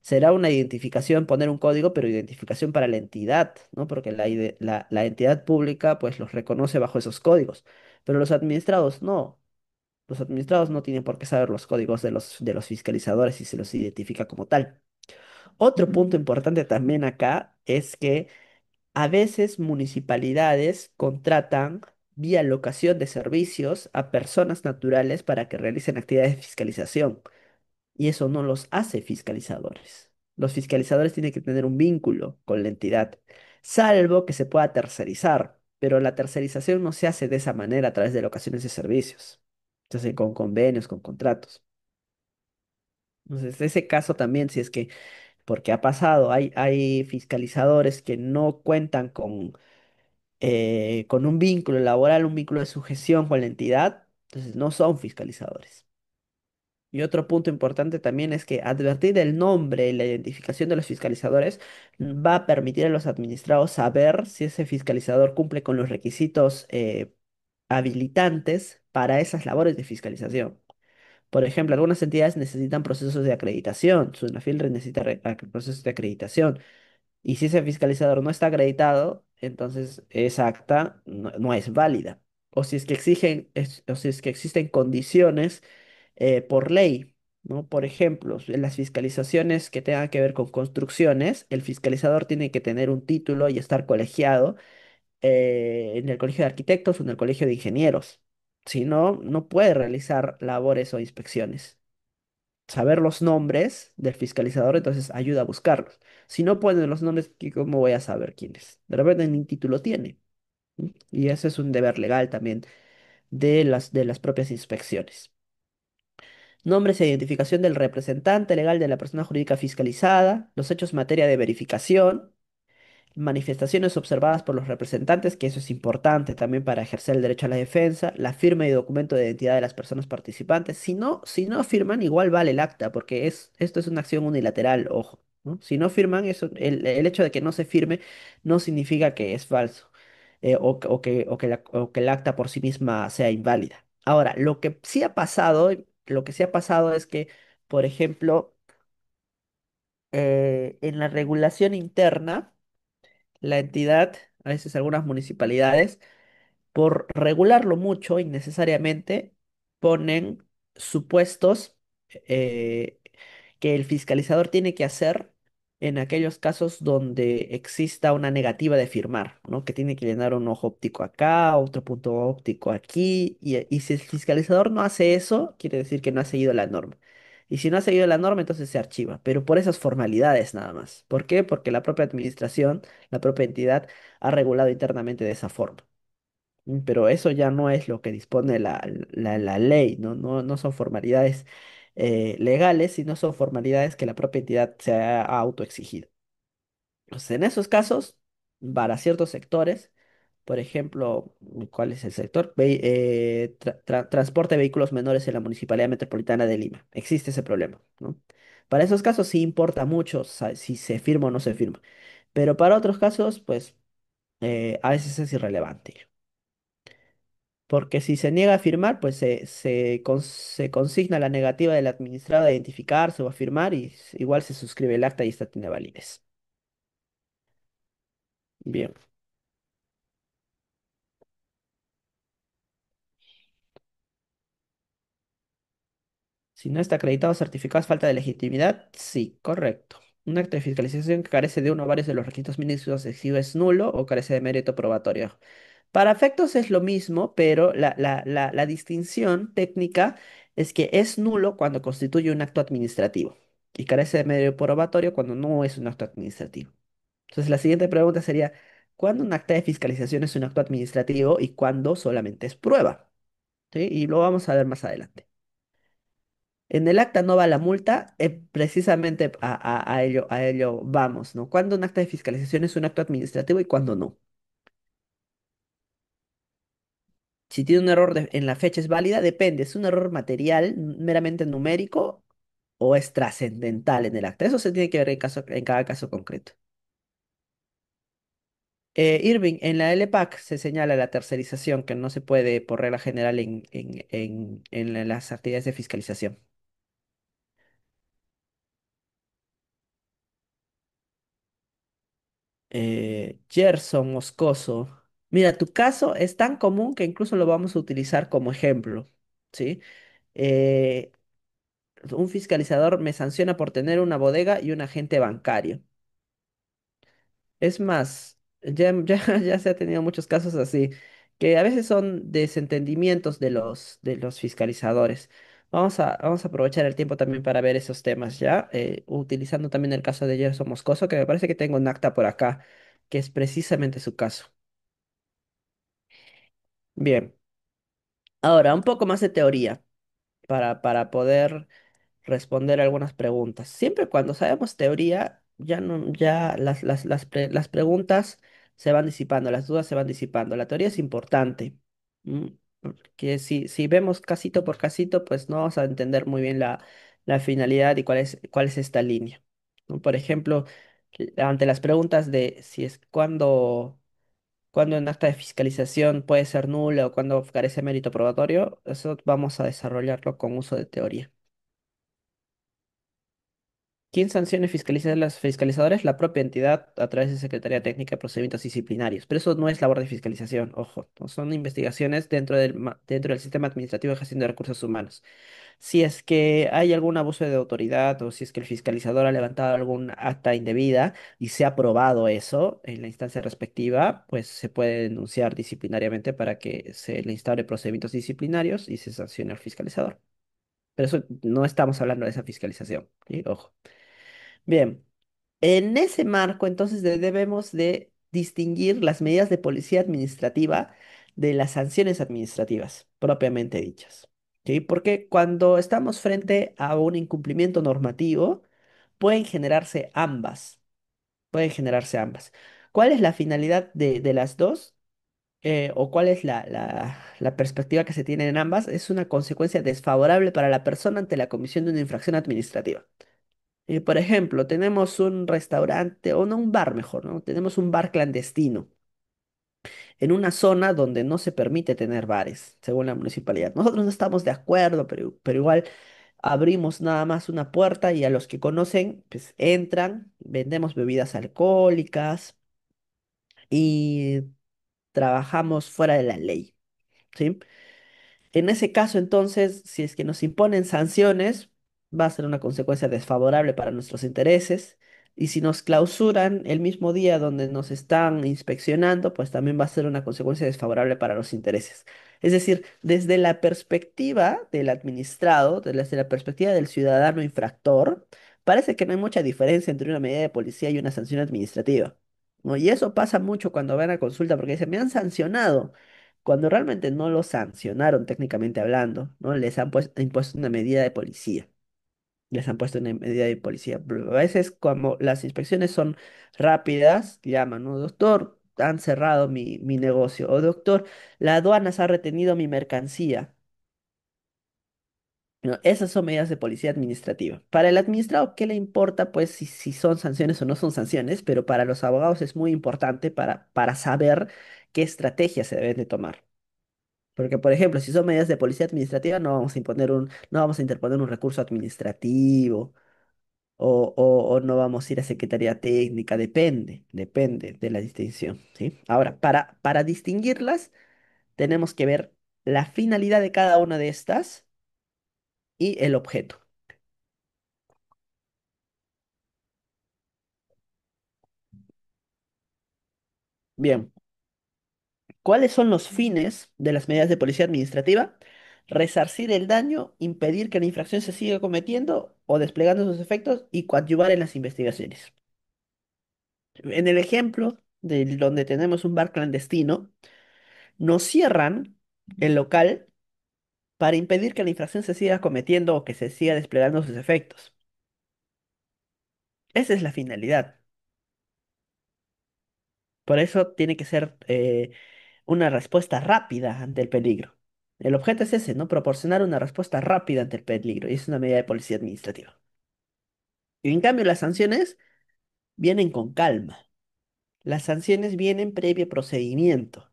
Será una identificación poner un código, pero identificación para la entidad, ¿no? Porque la entidad pública pues los reconoce bajo esos códigos. Pero los administrados no. Los administrados no tienen por qué saber los códigos de los fiscalizadores y se los identifica como tal. Otro punto importante también acá es que a veces municipalidades contratan vía locación de servicios a personas naturales para que realicen actividades de fiscalización. Y eso no los hace fiscalizadores. Los fiscalizadores tienen que tener un vínculo con la entidad, salvo que se pueda tercerizar, pero la tercerización no se hace de esa manera a través de locaciones de servicios. Se hace con convenios, con contratos. Entonces, ese caso también, si es que, porque ha pasado, hay fiscalizadores que no cuentan con un vínculo laboral, un vínculo de sujeción con la entidad, entonces no son fiscalizadores. Y otro punto importante también es que advertir el nombre y la identificación de los fiscalizadores va a permitir a los administrados saber si ese fiscalizador cumple con los requisitos habilitantes para esas labores de fiscalización. Por ejemplo, algunas entidades necesitan procesos de acreditación. SUNAFIL necesita procesos de acreditación. Y si ese fiscalizador no está acreditado, entonces esa acta no es válida. O si es que o si es que existen condiciones por ley, ¿no? Por ejemplo, en las fiscalizaciones que tengan que ver con construcciones, el fiscalizador tiene que tener un título y estar colegiado en el colegio de arquitectos o en el colegio de ingenieros. Si no, no puede realizar labores o inspecciones. Saber los nombres del fiscalizador, entonces ayuda a buscarlos. Si no ponen los nombres, ¿cómo voy a saber quién es? De repente ni título tiene. ¿M? Y ese es un deber legal también de las propias inspecciones. Nombres e identificación del representante legal de la persona jurídica fiscalizada, los hechos en materia de verificación, manifestaciones observadas por los representantes, que eso es importante también para ejercer el derecho a la defensa, la firma y documento de identidad de las personas participantes. Si no firman, igual vale el acta, porque esto es una acción unilateral, ojo, ¿no? Si no firman, el hecho de que no se firme no significa que es falso, o que el acta por sí misma sea inválida. Ahora, lo que sí ha pasado es que, por ejemplo, en la regulación interna, la entidad, a veces algunas municipalidades, por regularlo mucho innecesariamente, ponen supuestos eh, que el fiscalizador tiene que hacer en aquellos casos donde exista una negativa de firmar, ¿no? Que tiene que llenar un ojo óptico acá, otro punto óptico aquí, y si el fiscalizador no hace eso, quiere decir que no ha seguido la norma. Y si no ha seguido la norma, entonces se archiva, pero por esas formalidades nada más. ¿Por qué? Porque la propia administración, la propia entidad, ha regulado internamente de esa forma. Pero eso ya no es lo que dispone la ley, ¿no? No son formalidades legales, sino son formalidades que la propia entidad se ha autoexigido. Entonces, en esos casos, para ciertos sectores, por ejemplo, ¿cuál es el sector? Transporte de vehículos menores en la Municipalidad Metropolitana de Lima. Existe ese problema, ¿no? Para esos casos sí importa mucho si se firma o no se firma, pero para otros casos, pues a veces es irrelevante. Porque si se niega a firmar, pues se consigna la negativa del administrado a identificarse o a firmar y igual se suscribe el acta y esta tiene validez. Bien. Si no está acreditado o certificado, es falta de legitimidad. Sí, correcto. Un acta de fiscalización que carece de uno o varios de los requisitos mínimos exigidos es nulo o carece de mérito probatorio. Para efectos es lo mismo, pero la distinción técnica es que es nulo cuando constituye un acto administrativo y carece de mérito probatorio cuando no es un acto administrativo. Entonces, la siguiente pregunta sería, ¿cuándo un acta de fiscalización es un acto administrativo y cuándo solamente es prueba? ¿Sí? Y lo vamos a ver más adelante. En el acta no va la multa, precisamente a ello vamos, ¿no? ¿Cuándo un acta de fiscalización es un acto administrativo y cuándo no? Si tiene un error en la fecha es válida, depende, ¿es un error material, meramente numérico o es trascendental en el acta? Eso se tiene que ver en cada caso concreto. Irving, en la LPAC se señala la tercerización que no se puede por regla general en las actividades de fiscalización. Gerson Moscoso. Mira, tu caso es tan común que incluso lo vamos a utilizar como ejemplo, ¿sí? Eh, un fiscalizador me sanciona por tener una bodega y un agente bancario. Es más, ya se ha tenido muchos casos así, que a veces son desentendimientos de los fiscalizadores. Vamos a aprovechar el tiempo también para ver esos temas, ¿ya? Utilizando también el caso de Gerson Moscoso, que me parece que tengo un acta por acá, que es precisamente su caso. Bien, ahora un poco más de teoría para poder responder algunas preguntas. Siempre cuando sabemos teoría, ya no, ya las preguntas se van disipando, las dudas se van disipando. La teoría es importante, porque si vemos casito por casito, pues no vamos a entender muy bien la finalidad y cuál es esta línea, ¿no? Por ejemplo, ante las preguntas de si es cuando un acta de fiscalización puede ser nula o cuando carece de mérito probatorio, eso vamos a desarrollarlo con uso de teoría. ¿Quién sanciona y fiscaliza a las fiscalizadoras? La propia entidad a través de Secretaría Técnica de Procedimientos Disciplinarios. Pero eso no es labor de fiscalización, ojo, no son investigaciones dentro del sistema administrativo de gestión de recursos humanos. Si es que hay algún abuso de autoridad o si es que el fiscalizador ha levantado algún acta indebida y se ha probado eso en la instancia respectiva, pues se puede denunciar disciplinariamente para que se le instaure procedimientos disciplinarios y se sancione al fiscalizador. Pero eso no estamos hablando de esa fiscalización, ¿sí? Ojo. Bien, en ese marco entonces debemos de distinguir las medidas de policía administrativa de las sanciones administrativas propiamente dichas. ¿Sí? Porque cuando estamos frente a un incumplimiento normativo, pueden generarse ambas. Pueden generarse ambas. ¿Cuál es la finalidad de las dos? ¿O cuál es la perspectiva que se tiene en ambas? Es una consecuencia desfavorable para la persona ante la comisión de una infracción administrativa. Por ejemplo, tenemos un restaurante, o no un bar mejor, ¿no? Tenemos un bar clandestino en una zona donde no se permite tener bares, según la municipalidad. Nosotros no estamos de acuerdo, pero igual abrimos nada más una puerta y a los que conocen, pues entran, vendemos bebidas alcohólicas y trabajamos fuera de la ley, ¿sí? En ese caso, entonces, si es que nos imponen sanciones, va a ser una consecuencia desfavorable para nuestros intereses. Y si nos clausuran el mismo día donde nos están inspeccionando, pues también va a ser una consecuencia desfavorable para los intereses. Es decir, desde la perspectiva del administrado, desde la perspectiva del ciudadano infractor, parece que no hay mucha diferencia entre una medida de policía y una sanción administrativa, ¿no? Y eso pasa mucho cuando van a consulta porque dicen, me han sancionado cuando realmente no lo sancionaron técnicamente hablando, ¿no? Les han impuesto una medida de policía. Les han puesto una medida de policía. Pero a veces, como las inspecciones son rápidas, llaman, ¿no? Doctor, han cerrado mi negocio. O doctor, la aduana se ha retenido mi mercancía. ¿No? Esas son medidas de policía administrativa. Para el administrado, ¿qué le importa? Pues si son sanciones o no son sanciones, pero para los abogados es muy importante para saber qué estrategias se deben de tomar. Porque, por ejemplo, si son medidas de policía administrativa, no vamos a interponer un recurso administrativo o no vamos a ir a Secretaría Técnica, depende de la distinción, ¿sí? Ahora, para distinguirlas, tenemos que ver la finalidad de cada una de estas y el objeto. Bien, ¿cuáles son los fines de las medidas de policía administrativa? Resarcir el daño, impedir que la infracción se siga cometiendo o desplegando sus efectos y coadyuvar en las investigaciones. En el ejemplo de donde tenemos un bar clandestino, nos cierran el local para impedir que la infracción se siga cometiendo o que se siga desplegando sus efectos. Esa es la finalidad. Por eso tiene que ser una respuesta rápida ante el peligro. El objeto es ese, ¿no? Proporcionar una respuesta rápida ante el peligro y es una medida de policía administrativa. Y en cambio, las sanciones vienen con calma. Las sanciones vienen previo procedimiento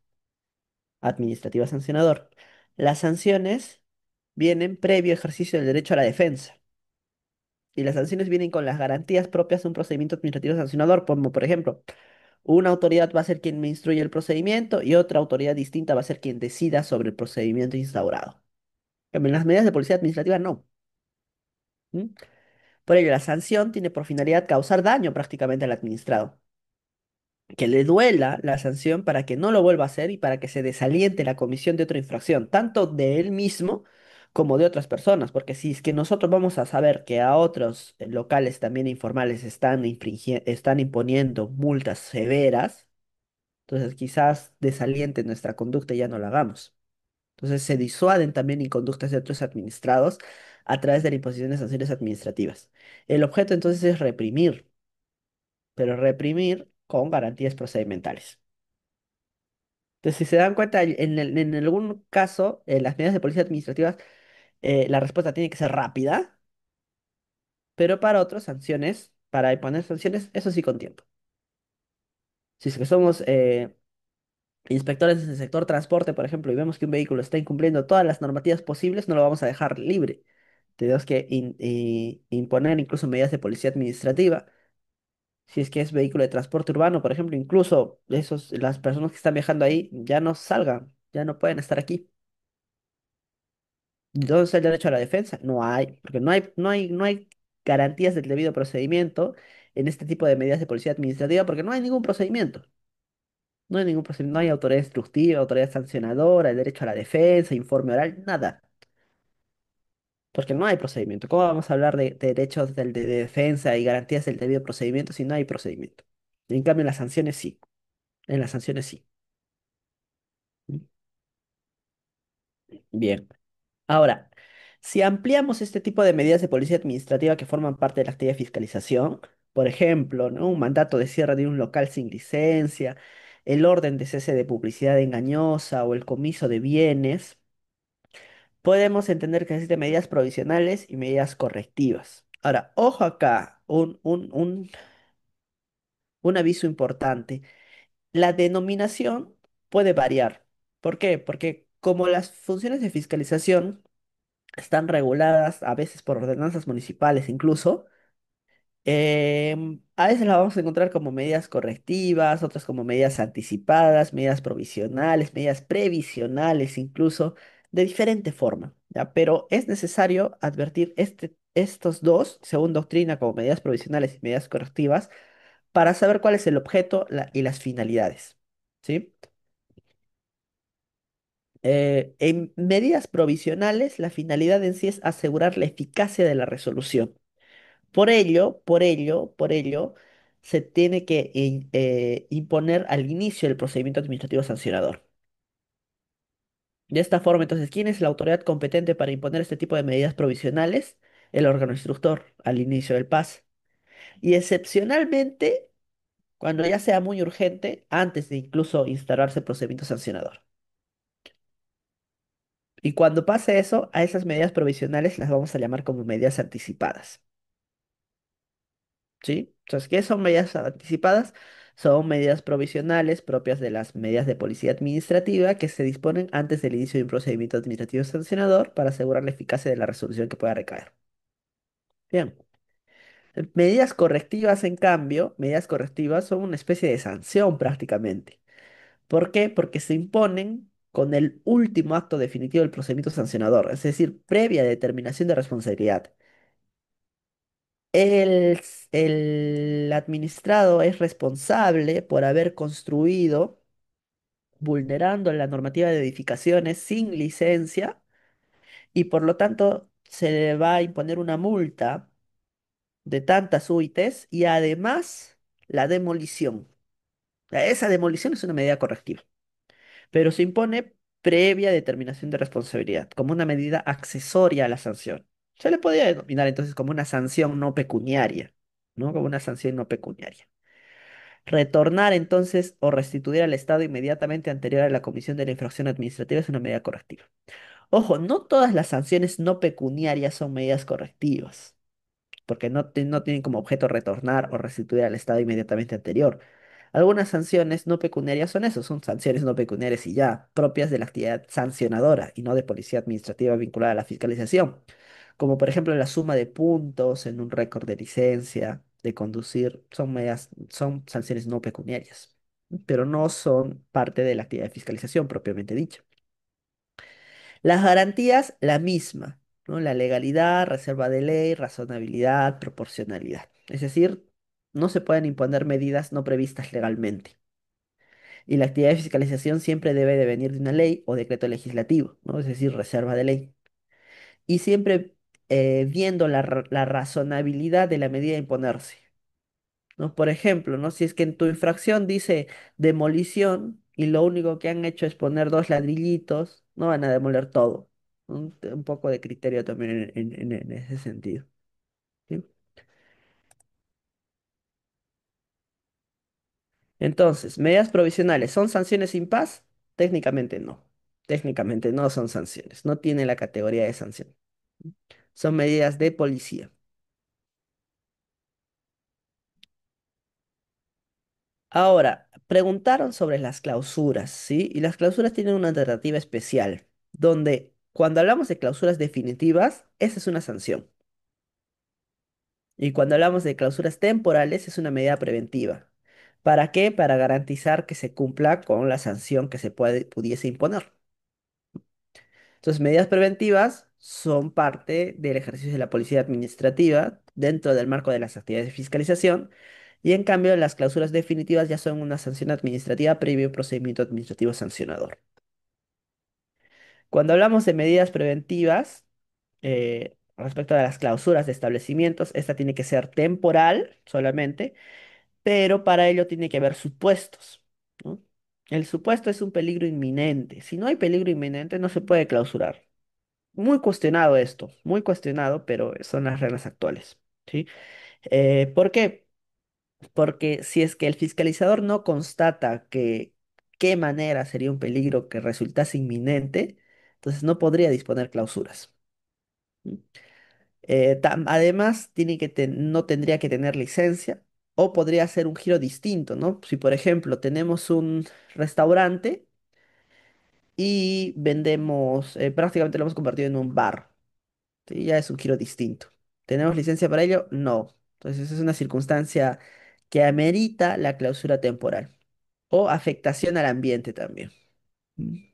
administrativa sancionador. Las sanciones vienen previo ejercicio del derecho a la defensa. Y las sanciones vienen con las garantías propias de un procedimiento administrativo sancionador, como por ejemplo, una autoridad va a ser quien me instruye el procedimiento y otra autoridad distinta va a ser quien decida sobre el procedimiento instaurado. En las medidas de policía administrativa no. ¿M? Por ello, la sanción tiene por finalidad causar daño prácticamente al administrado, que le duela la sanción para que no lo vuelva a hacer y para que se desaliente la comisión de otra infracción, tanto de él mismo como de otras personas, porque si es que nosotros vamos a saber que a otros locales también informales están imponiendo multas severas, entonces quizás desaliente nuestra conducta y ya no la hagamos. Entonces se disuaden también inconductas de otros administrados a través de la imposición de sanciones administrativas. El objeto entonces es reprimir, pero reprimir con garantías procedimentales. Entonces, si se dan cuenta, en algún caso, las medidas de policía administrativas, la respuesta tiene que ser rápida, pero para otras sanciones, para imponer sanciones, eso sí con tiempo. Si es que somos inspectores en el sector transporte, por ejemplo, y vemos que un vehículo está incumpliendo todas las normativas posibles, no lo vamos a dejar libre. Tenemos que imponer incluso medidas de policía administrativa. Si es que es vehículo de transporte urbano, por ejemplo, incluso las personas que están viajando ahí ya no salgan, ya no pueden estar aquí. ¿Dónde está el derecho a la defensa? No hay, porque no hay garantías del debido procedimiento en este tipo de medidas de policía administrativa, porque no hay ningún procedimiento. No hay ningún procedimiento, no hay autoridad instructiva, autoridad sancionadora, el derecho a la defensa, informe oral, nada. Porque no hay procedimiento. ¿Cómo vamos a hablar de derechos de defensa y garantías del debido procedimiento si no hay procedimiento? En cambio, en las sanciones sí. En las sanciones sí. Bien. Ahora, si ampliamos este tipo de medidas de policía administrativa que forman parte de la actividad de fiscalización, por ejemplo, ¿no? Un mandato de cierre de un local sin licencia, el orden de cese de publicidad engañosa o el comiso de bienes, podemos entender que existen medidas provisionales y medidas correctivas. Ahora, ojo acá, un aviso importante. La denominación puede variar. ¿Por qué? Porque como las funciones de fiscalización están reguladas a veces por ordenanzas municipales incluso, a veces las vamos a encontrar como medidas correctivas, otras como medidas anticipadas, medidas provisionales, medidas previsionales incluso, de diferente forma, ¿ya? Pero es necesario advertir estos dos, según doctrina, como medidas provisionales y medidas correctivas, para saber cuál es el objeto y las finalidades, ¿sí? En medidas provisionales, la finalidad en sí es asegurar la eficacia de la resolución. Por ello, se tiene que imponer al inicio del procedimiento administrativo sancionador. De esta forma, entonces, ¿quién es la autoridad competente para imponer este tipo de medidas provisionales? El órgano instructor al inicio del PAS. Y excepcionalmente, cuando ya sea muy urgente, antes de incluso instalarse el procedimiento sancionador. Y cuando pase eso, a esas medidas provisionales las vamos a llamar como medidas anticipadas. ¿Sí? Entonces, ¿qué son medidas anticipadas? Son medidas provisionales propias de las medidas de policía administrativa que se disponen antes del inicio de un procedimiento administrativo sancionador para asegurar la eficacia de la resolución que pueda recaer. Bien. Medidas correctivas, en cambio, medidas correctivas son una especie de sanción prácticamente. ¿Por qué? Porque se imponen con el último acto definitivo del procedimiento sancionador, es decir, previa determinación de responsabilidad. El administrado es responsable por haber construido, vulnerando la normativa de edificaciones sin licencia y por lo tanto se le va a imponer una multa de tantas UITs y además la demolición. Esa demolición es una medida correctiva, pero se impone previa determinación de responsabilidad, como una medida accesoria a la sanción. Se le podría denominar entonces como una sanción no pecuniaria, ¿no? Como una sanción no pecuniaria. Retornar entonces o restituir al Estado inmediatamente anterior a la comisión de la infracción administrativa es una medida correctiva. Ojo, no todas las sanciones no pecuniarias son medidas correctivas, porque no tienen como objeto retornar o restituir al Estado inmediatamente anterior. Algunas sanciones no pecuniarias son eso, son sanciones no pecuniarias y ya, propias de la actividad sancionadora y no de policía administrativa vinculada a la fiscalización, como por ejemplo la suma de puntos en un récord de licencia de conducir, son sanciones no pecuniarias, pero no son parte de la actividad de fiscalización propiamente dicha. Las garantías, la misma, ¿no? La legalidad, reserva de ley, razonabilidad, proporcionalidad. Es decir, no se pueden imponer medidas no previstas legalmente. Y la actividad de fiscalización siempre debe de venir de una ley o decreto legislativo, ¿no? Es decir, reserva de ley. Y siempre viendo la razonabilidad de la medida a imponerse, ¿no? Por ejemplo, ¿no? Si es que en tu infracción dice demolición y lo único que han hecho es poner dos ladrillitos, no van a demoler todo. ¿No? Un poco de criterio también en ese sentido. ¿Sí? Entonces, medidas provisionales son sanciones sin paz. Técnicamente no. Técnicamente no son sanciones. No tiene la categoría de sanción. Son medidas de policía. Ahora, preguntaron sobre las clausuras, ¿sí? Y las clausuras tienen una alternativa especial, donde cuando hablamos de clausuras definitivas, esa es una sanción. Y cuando hablamos de clausuras temporales, es una medida preventiva. ¿Para qué? Para garantizar que se cumpla con la sanción que pudiese imponer. Entonces, medidas preventivas son parte del ejercicio de la policía administrativa dentro del marco de las actividades de fiscalización y en cambio las clausuras definitivas ya son una sanción administrativa previo procedimiento administrativo sancionador. Cuando hablamos de medidas preventivas, respecto a las clausuras de establecimientos, esta tiene que ser temporal solamente, pero para ello tiene que haber supuestos, ¿no? El supuesto es un peligro inminente. Si no hay peligro inminente, no se puede clausurar. Muy cuestionado esto, muy cuestionado, pero son las reglas actuales, ¿sí? ¿Por qué? Porque si es que el fiscalizador no constata que qué manera sería un peligro que resultase inminente, entonces no podría disponer clausuras. ¿Mm? Además, no tendría que tener licencia o podría ser un giro distinto, ¿no? Si, por ejemplo, tenemos un restaurante y vendemos, prácticamente lo hemos convertido en un bar. Sí, ya es un giro distinto. ¿Tenemos licencia para ello? No. Entonces es una circunstancia que amerita la clausura temporal o afectación al ambiente también.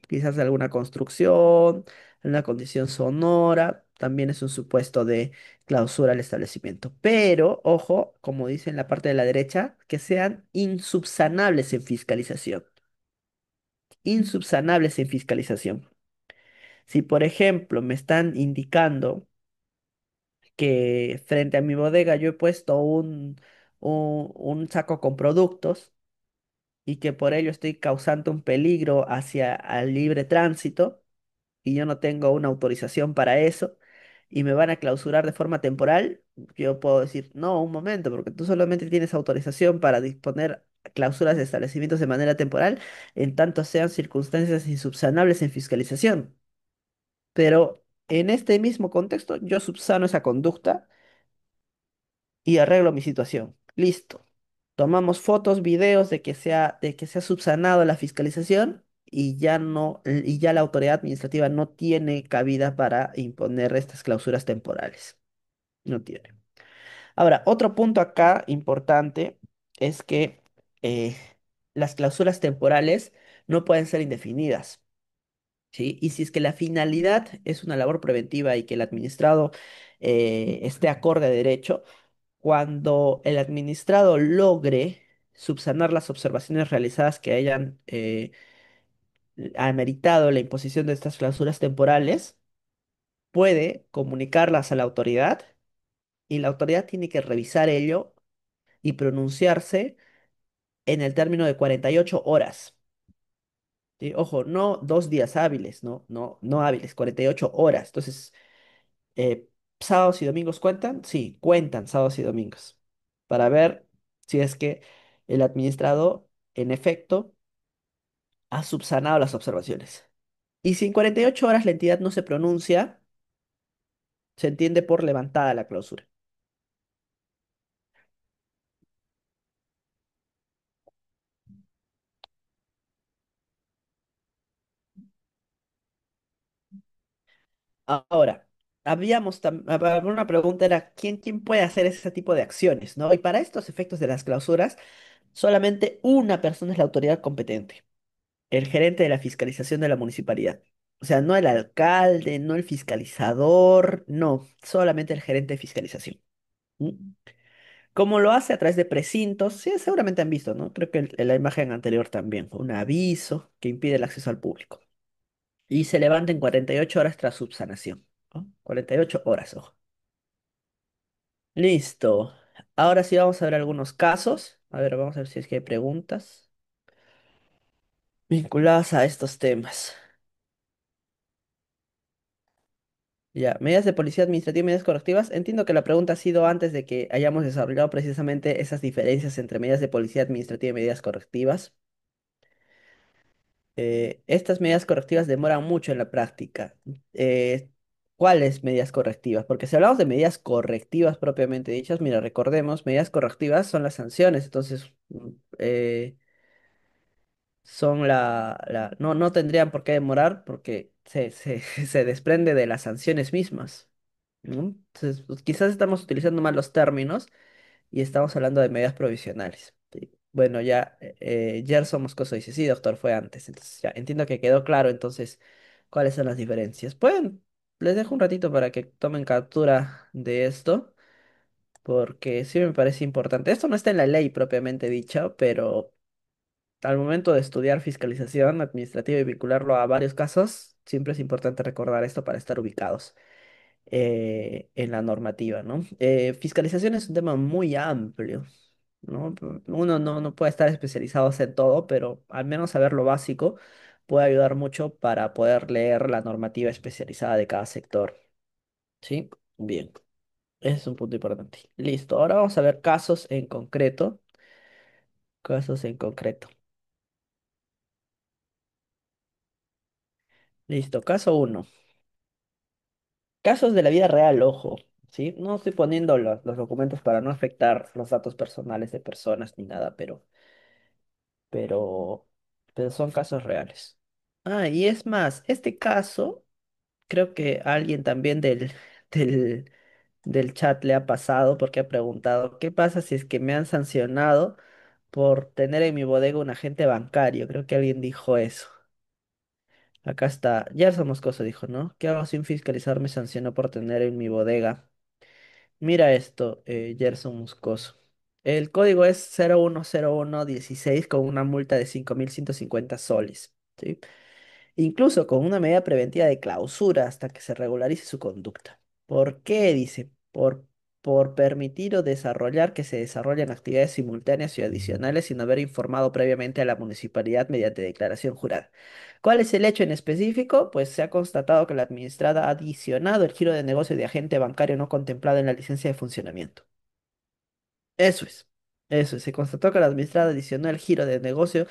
Quizás alguna construcción, una condición sonora, también es un supuesto de clausura al establecimiento. Pero, ojo, como dice en la parte de la derecha, que sean insubsanables en fiscalización. Insubsanables en fiscalización. Si, por ejemplo, me están indicando que frente a mi bodega yo he puesto un saco con productos y que por ello estoy causando un peligro hacia el libre tránsito y yo no tengo una autorización para eso y me van a clausurar de forma temporal, yo puedo decir, no, un momento, porque tú solamente tienes autorización para disponer clausuras de establecimientos de manera temporal en tanto sean circunstancias insubsanables en fiscalización. Pero en este mismo contexto yo subsano esa conducta y arreglo mi situación. Listo. Tomamos fotos, videos de que se ha subsanado la fiscalización y ya no, y ya la autoridad administrativa no tiene cabida para imponer estas clausuras temporales. No tiene. Ahora, otro punto acá importante es que eh, las clausuras temporales no pueden ser indefinidas. ¿Sí? Y si es que la finalidad es una labor preventiva y que el administrado esté acorde a derecho, cuando el administrado logre subsanar las observaciones realizadas que hayan ameritado la imposición de estas clausuras temporales, puede comunicarlas a la autoridad y la autoridad tiene que revisar ello y pronunciarse en el término de 48 horas. ¿Sí? Ojo, no 2 días hábiles, no hábiles, 48 horas. Entonces, eh, ¿sábados y domingos cuentan? Sí, cuentan sábados y domingos. Para ver si es que el administrado, en efecto, ha subsanado las observaciones. Y si en 48 horas la entidad no se pronuncia, se entiende por levantada la clausura. Ahora, una pregunta era, ¿quién puede hacer ese tipo de acciones, ¿no? Y para estos efectos de las clausuras, solamente una persona es la autoridad competente. El gerente de la fiscalización de la municipalidad. O sea, no el alcalde, no el fiscalizador, no, solamente el gerente de fiscalización. ¿Mm? ¿Cómo lo hace? A través de precintos. Sí, seguramente han visto, ¿no? Creo que en la imagen anterior también. Un aviso que impide el acceso al público. Y se levanta en 48 horas tras subsanación, ¿no? 48 horas, ojo. Listo. Ahora sí vamos a ver algunos casos. A ver, vamos a ver si es que hay preguntas vinculadas a estos temas. Ya, medidas de policía administrativa y medidas correctivas. Entiendo que la pregunta ha sido antes de que hayamos desarrollado precisamente esas diferencias entre medidas de policía administrativa y medidas correctivas. Estas medidas correctivas demoran mucho en la práctica. Eh, ¿Cuáles medidas correctivas? Porque si hablamos de medidas correctivas propiamente dichas, mira, recordemos, medidas correctivas son las sanciones, entonces son no tendrían por qué demorar porque se desprende de las sanciones mismas, ¿no? Entonces, pues, quizás estamos utilizando mal los términos y estamos hablando de medidas provisionales. Sí. Bueno, ya Gerson Moscoso dice, sí, doctor, fue antes. Entonces, ya entiendo que quedó claro entonces cuáles son las diferencias. Pueden, les dejo un ratito para que tomen captura de esto, porque sí me parece importante. Esto no está en la ley propiamente dicha, pero al momento de estudiar fiscalización administrativa y vincularlo a varios casos, siempre es importante recordar esto para estar ubicados en la normativa, ¿no? Fiscalización es un tema muy amplio, ¿no? Uno no puede estar especializado en todo, pero al menos saber lo básico puede ayudar mucho para poder leer la normativa especializada de cada sector, ¿sí? Bien, ese es un punto importante. Listo, ahora vamos a ver casos en concreto, casos en concreto. Listo, caso uno. Casos de la vida real, ojo, ¿sí? No estoy poniendo los documentos para no afectar los datos personales de personas ni nada, pero, pero son casos reales. Ah, y es más, este caso, creo que a alguien también del, del chat le ha pasado porque ha preguntado, ¿qué pasa si es que me han sancionado por tener en mi bodega un agente bancario? Creo que alguien dijo eso. Acá está, Gerson Moscoso dijo, ¿no? ¿Qué hago si un fiscalizador me sancionó por tener en mi bodega? Mira esto, Gerson Moscoso. El código es 010116 con una multa de 5.150 soles, ¿sí? Incluso con una medida preventiva de clausura hasta que se regularice su conducta. ¿Por qué? Dice, por permitir o desarrollar que se desarrollen actividades simultáneas y adicionales sin haber informado previamente a la municipalidad mediante declaración jurada. ¿Cuál es el hecho en específico? Pues se ha constatado que la administrada ha adicionado el giro de negocio de agente bancario no contemplado en la licencia de funcionamiento. Eso es. Eso es. Se constató que la administrada adicionó el giro de negocio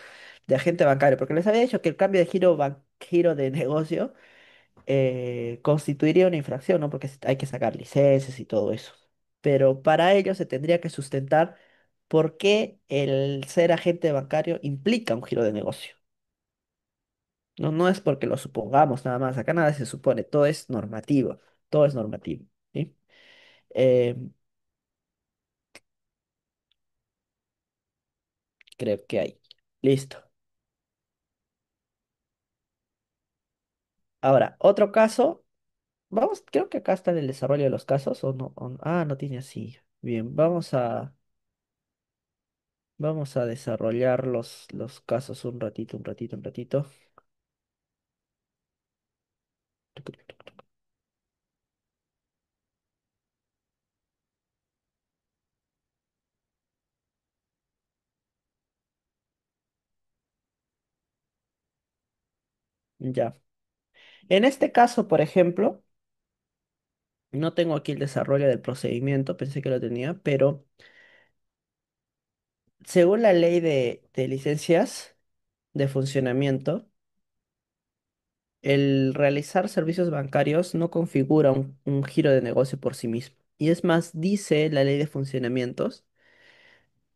de agente bancario, porque les había dicho que el cambio de giro de negocio constituiría una infracción, ¿no? Porque hay que sacar licencias y todo eso. Pero para ello se tendría que sustentar por qué el ser agente bancario implica un giro de negocio. No, no es porque lo supongamos nada más. Acá nada se supone. Todo es normativo. Todo es normativo. ¿Sí? Eh, creo que hay. Listo. Ahora, otro caso. Vamos, creo que acá está en el desarrollo de los casos, o no, ah, no tiene así. Bien, vamos a desarrollar los casos un ratito, un ratito, un ratito. Ya. En este caso, por ejemplo, no tengo aquí el desarrollo del procedimiento, pensé que lo tenía, pero según la ley de licencias de funcionamiento, el realizar servicios bancarios no configura un giro de negocio por sí mismo. Y es más, dice la ley de funcionamientos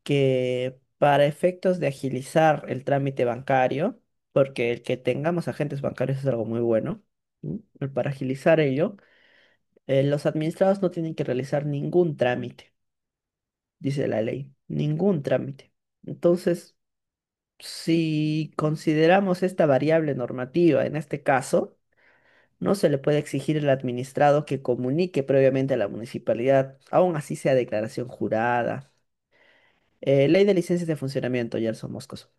que para efectos de agilizar el trámite bancario, porque el que tengamos agentes bancarios es algo muy bueno, ¿m? Para agilizar ello, los administrados no tienen que realizar ningún trámite, dice la ley, ningún trámite. Entonces, si consideramos esta variable normativa en este caso, no se le puede exigir al administrado que comunique previamente a la municipalidad, aún así sea declaración jurada. Ley de licencias de funcionamiento, Gerson Moscoso.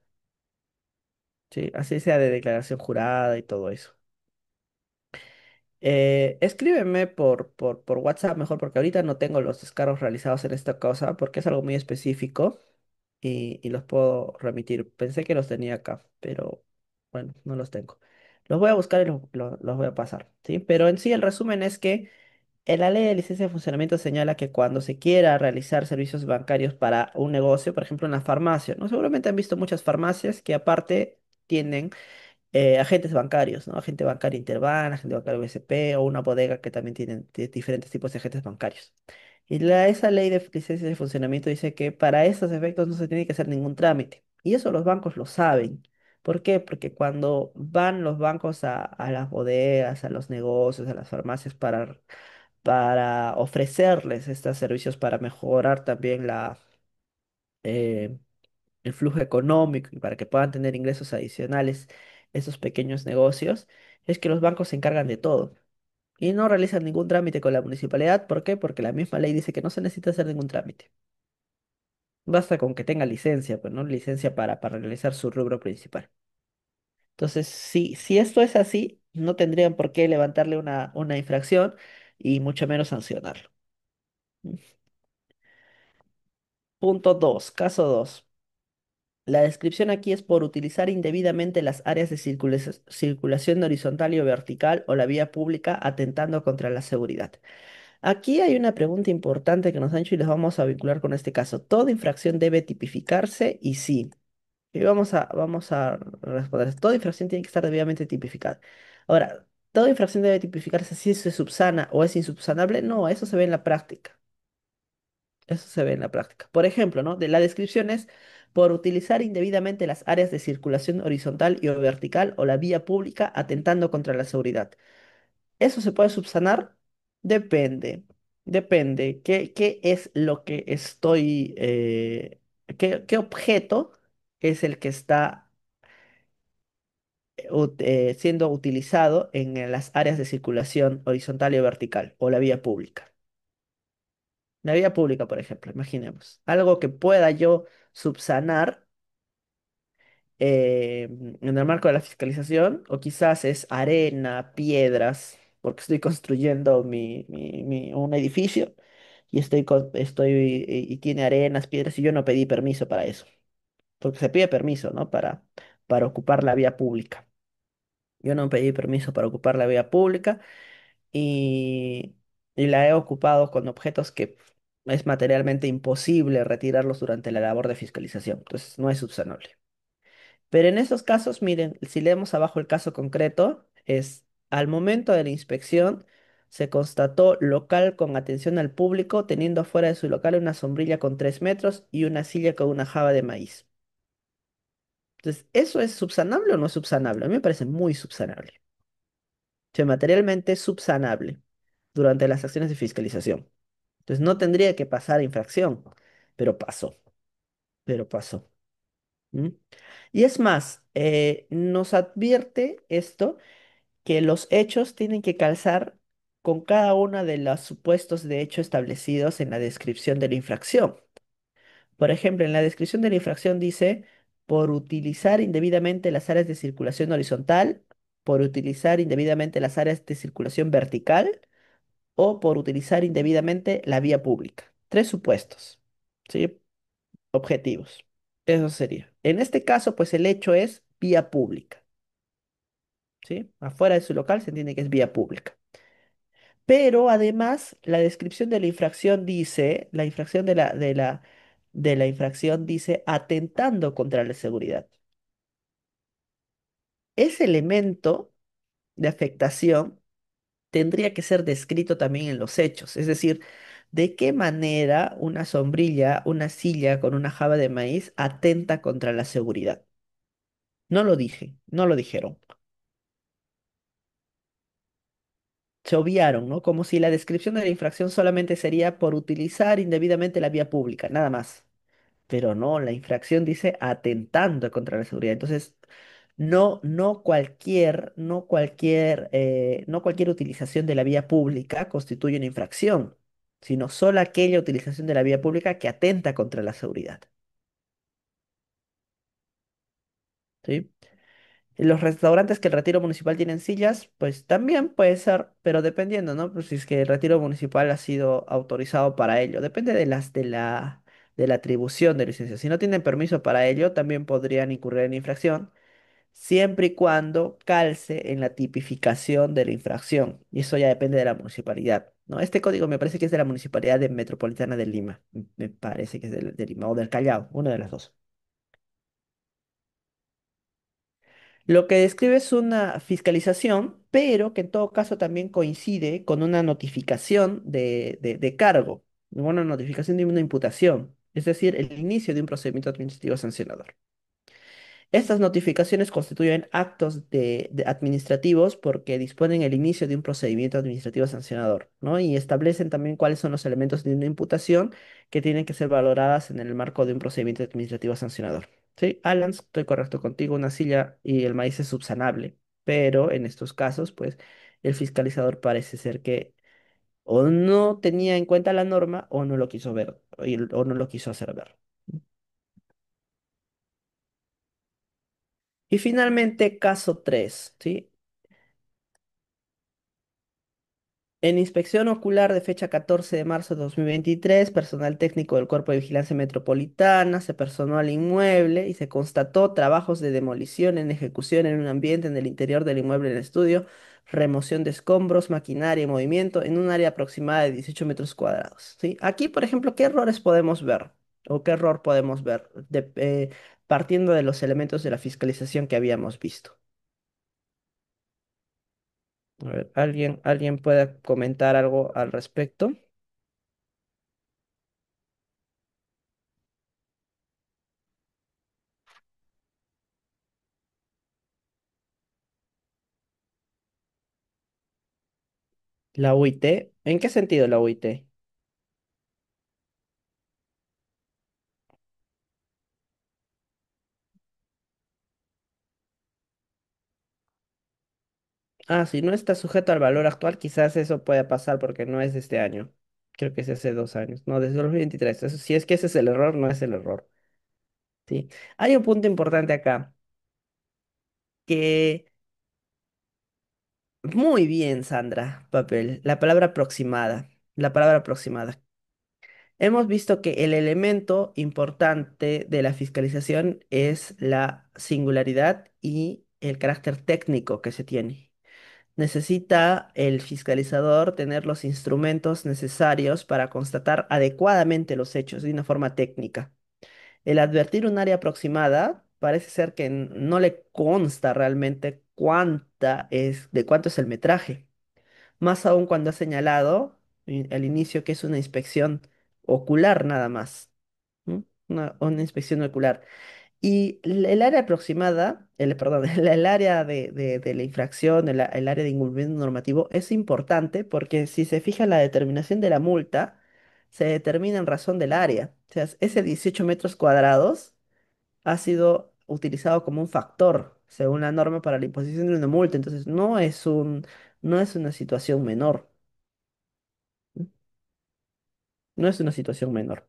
Sí, así sea de declaración jurada y todo eso. Escríbeme por WhatsApp mejor, porque ahorita no tengo los descargos realizados en esta cosa, porque es algo muy específico y los puedo remitir. Pensé que los tenía acá, pero bueno, no los tengo. Los voy a buscar y los voy a pasar, ¿sí? Pero en sí el resumen es que en la ley de licencia de funcionamiento señala que cuando se quiera realizar servicios bancarios para un negocio, por ejemplo, una farmacia, ¿no? Seguramente han visto muchas farmacias que aparte tienen agentes bancarios, ¿no? Agente bancario Interbank, agente bancario BCP o una bodega que también tienen diferentes tipos de agentes bancarios. Y esa ley de licencias de funcionamiento dice que para estos efectos no se tiene que hacer ningún trámite. Y eso los bancos lo saben. ¿Por qué? Porque cuando van los bancos a las bodegas, a los negocios, a las farmacias para ofrecerles estos servicios para mejorar también eh, el flujo económico y para que puedan tener ingresos adicionales esos pequeños negocios, es que los bancos se encargan de todo y no realizan ningún trámite con la municipalidad. ¿Por qué? Porque la misma ley dice que no se necesita hacer ningún trámite. Basta con que tenga licencia, pues, ¿no? Licencia para realizar su rubro principal. Entonces, si esto es así, no tendrían por qué levantarle una infracción y mucho menos sancionarlo. Punto 2, caso 2. La descripción aquí es por utilizar indebidamente las áreas de circulación horizontal y o vertical o la vía pública atentando contra la seguridad. Aquí hay una pregunta importante que nos han hecho y les vamos a vincular con este caso. ¿Toda infracción debe tipificarse? Y sí. Y vamos a responder. Toda infracción tiene que estar debidamente tipificada. Ahora, ¿toda infracción debe tipificarse si se subsana o es insubsanable? No, eso se ve en la práctica. Eso se ve en la práctica. Por ejemplo, ¿no? De la descripción es por utilizar indebidamente las áreas de circulación horizontal y o vertical o la vía pública atentando contra la seguridad. ¿Eso se puede subsanar? Depende. Depende. ¿Qué es lo que estoy, qué objeto es el que está siendo utilizado en las áreas de circulación horizontal y o vertical o la vía pública? La vía pública, por ejemplo, imaginemos. Algo que pueda yo subsanar en el marco de la fiscalización, o quizás es arena, piedras, porque estoy construyendo un edificio y y tiene arenas, piedras, y yo no pedí permiso para eso, porque se pide permiso, ¿no? Para ocupar la vía pública. Yo no pedí permiso para ocupar la vía pública y, y la he ocupado con objetos que es materialmente imposible retirarlos durante la labor de fiscalización, entonces no es subsanable. Pero en esos casos, miren, si leemos abajo el caso concreto, es al momento de la inspección se constató local con atención al público, teniendo afuera de su local una sombrilla con 3 metros y una silla con una jaba de maíz. Entonces, ¿eso es subsanable o no es subsanable? A mí me parece muy subsanable. O sea, materialmente es subsanable durante las acciones de fiscalización. Entonces, no tendría que pasar infracción, pero pasó, pero pasó. ¿M? Y es más, nos advierte esto que los hechos tienen que calzar con cada uno de los supuestos de hecho establecidos en la descripción de la infracción. Por ejemplo, en la descripción de la infracción dice, por utilizar indebidamente las áreas de circulación horizontal, por utilizar indebidamente las áreas de circulación vertical o por utilizar indebidamente la vía pública. Tres supuestos, ¿sí? Objetivos. Eso sería. En este caso, pues el hecho es vía pública, ¿sí? Afuera de su local se entiende que es vía pública. Pero además, la descripción de la infracción dice, la infracción de la infracción dice atentando contra la seguridad. Ese elemento de afectación tendría que ser descrito también en los hechos, es decir, de qué manera una sombrilla, una silla con una jaba de maíz atenta contra la seguridad. No lo dije, no lo dijeron. Se obviaron, ¿no? Como si la descripción de la infracción solamente sería por utilizar indebidamente la vía pública, nada más. Pero no, la infracción dice atentando contra la seguridad. Entonces, no cualquier utilización de la vía pública constituye una infracción, sino solo aquella utilización de la vía pública que atenta contra la seguridad. ¿Sí? Los restaurantes que el retiro municipal tienen sillas, pues también puede ser, pero dependiendo, ¿no? Pues si es que el retiro municipal ha sido autorizado para ello. Depende de la atribución de licencia. Si no tienen permiso para ello, también podrían incurrir en infracción, siempre y cuando calce en la tipificación de la infracción. Y eso ya depende de la municipalidad, ¿no? Este código me parece que es de la Municipalidad Metropolitana de Lima. Me parece que es de Lima o del Callao, una de las dos. Lo que describe es una fiscalización, pero que en todo caso también coincide con una notificación de cargo, una notificación de una imputación, es decir, el inicio de un procedimiento administrativo sancionador. Estas notificaciones constituyen actos administrativos porque disponen el inicio de un procedimiento administrativo sancionador, ¿no? Y establecen también cuáles son los elementos de una imputación que tienen que ser valoradas en el marco de un procedimiento administrativo sancionador. Sí, Alan, estoy correcto contigo, una silla y el maíz es subsanable, pero en estos casos, pues, el fiscalizador parece ser que o no tenía en cuenta la norma o no lo quiso ver, o no lo quiso hacer ver. Y finalmente, caso 3, ¿sí? En inspección ocular de fecha 14 de marzo de 2023, personal técnico del Cuerpo de Vigilancia Metropolitana se personó al inmueble y se constató trabajos de demolición en ejecución en un ambiente en el interior del inmueble en estudio, remoción de escombros, maquinaria y movimiento en un área aproximada de 18 metros cuadrados. ¿Sí? Aquí, por ejemplo, ¿qué errores podemos ver? ¿O qué error podemos ver partiendo de los elementos de la fiscalización que habíamos visto? A ver, ¿alguien puede comentar algo al respecto? La UIT, ¿en qué sentido la UIT? Ah, si no está sujeto al valor actual, quizás eso pueda pasar porque no es de este año. Creo que es hace 2 años. No, desde 2023. Eso, si es que ese es el error, no es el error. Sí. Hay un punto importante acá, que muy bien, Sandra, papel, la palabra aproximada. La palabra aproximada. Hemos visto que el elemento importante de la fiscalización es la singularidad y el carácter técnico que se tiene. Necesita el fiscalizador tener los instrumentos necesarios para constatar adecuadamente los hechos de una forma técnica. El advertir un área aproximada parece ser que no le consta realmente de cuánto es el metraje, más aún cuando ha señalado al inicio que es una inspección ocular nada más. ¿M? Una inspección ocular. Y el área aproximada, perdón, el área de la infracción, el área de incumplimiento normativo es importante porque si se fija la determinación de la multa, se determina en razón del área. O sea, ese 18 metros cuadrados ha sido utilizado como un factor según la norma para la imposición de una multa. Entonces, no es una situación menor. No es una situación menor.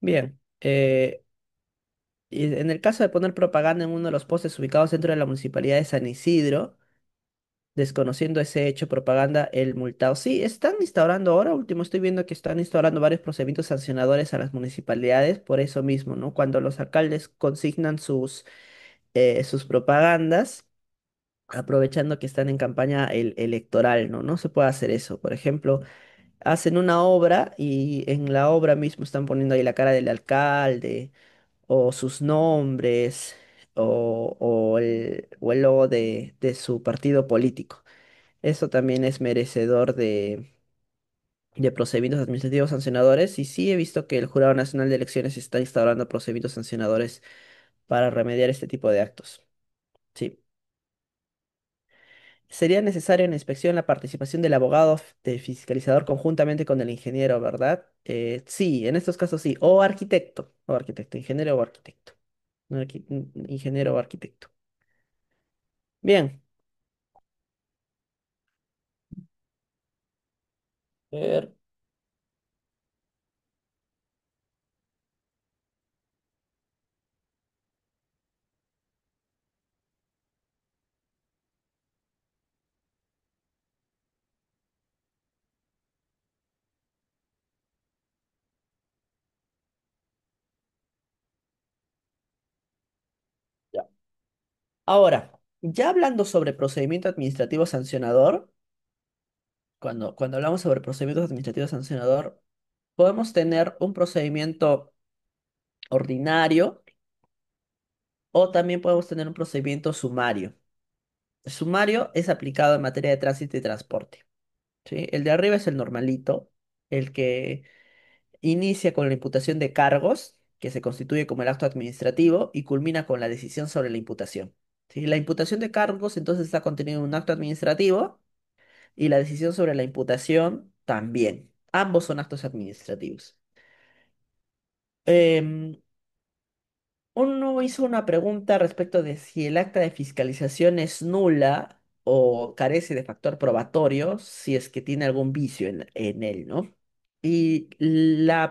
Bien. Y en el caso de poner propaganda en uno de los postes ubicados dentro de la municipalidad de San Isidro, desconociendo ese hecho propaganda, el multado. Sí, están instaurando ahora, último estoy viendo que están instaurando varios procedimientos sancionadores a las municipalidades por eso mismo, ¿no? Cuando los alcaldes consignan sus propagandas, aprovechando que están en campaña electoral, ¿no? No se puede hacer eso. Por ejemplo, hacen una obra y en la obra mismo están poniendo ahí la cara del alcalde o sus nombres o el logo de su partido político. Eso también es merecedor de procedimientos administrativos sancionadores y sí he visto que el Jurado Nacional de Elecciones está instaurando procedimientos sancionadores para remediar este tipo de actos. Sí. Sería necesaria en la inspección la participación del abogado del fiscalizador conjuntamente con el ingeniero, ¿verdad? Sí, en estos casos sí. O arquitecto, ingeniero o arquitecto. No, ingeniero o arquitecto. Bien. ver, ya. Ahora, ya hablando sobre procedimiento administrativo sancionador, Cuando hablamos sobre procedimientos administrativos sancionador, podemos tener un procedimiento ordinario o también podemos tener un procedimiento sumario. El sumario es aplicado en materia de tránsito y transporte, ¿sí? El de arriba es el normalito, el que inicia con la imputación de cargos, que se constituye como el acto administrativo, y culmina con la decisión sobre la imputación. ¿Sí? La imputación de cargos entonces está contenida en un acto administrativo y la decisión sobre la imputación también. Ambos son actos administrativos. Em, Uno hizo una pregunta respecto de si el acta de fiscalización es nula o carece de factor probatorio, si es que tiene algún vicio en él, ¿no?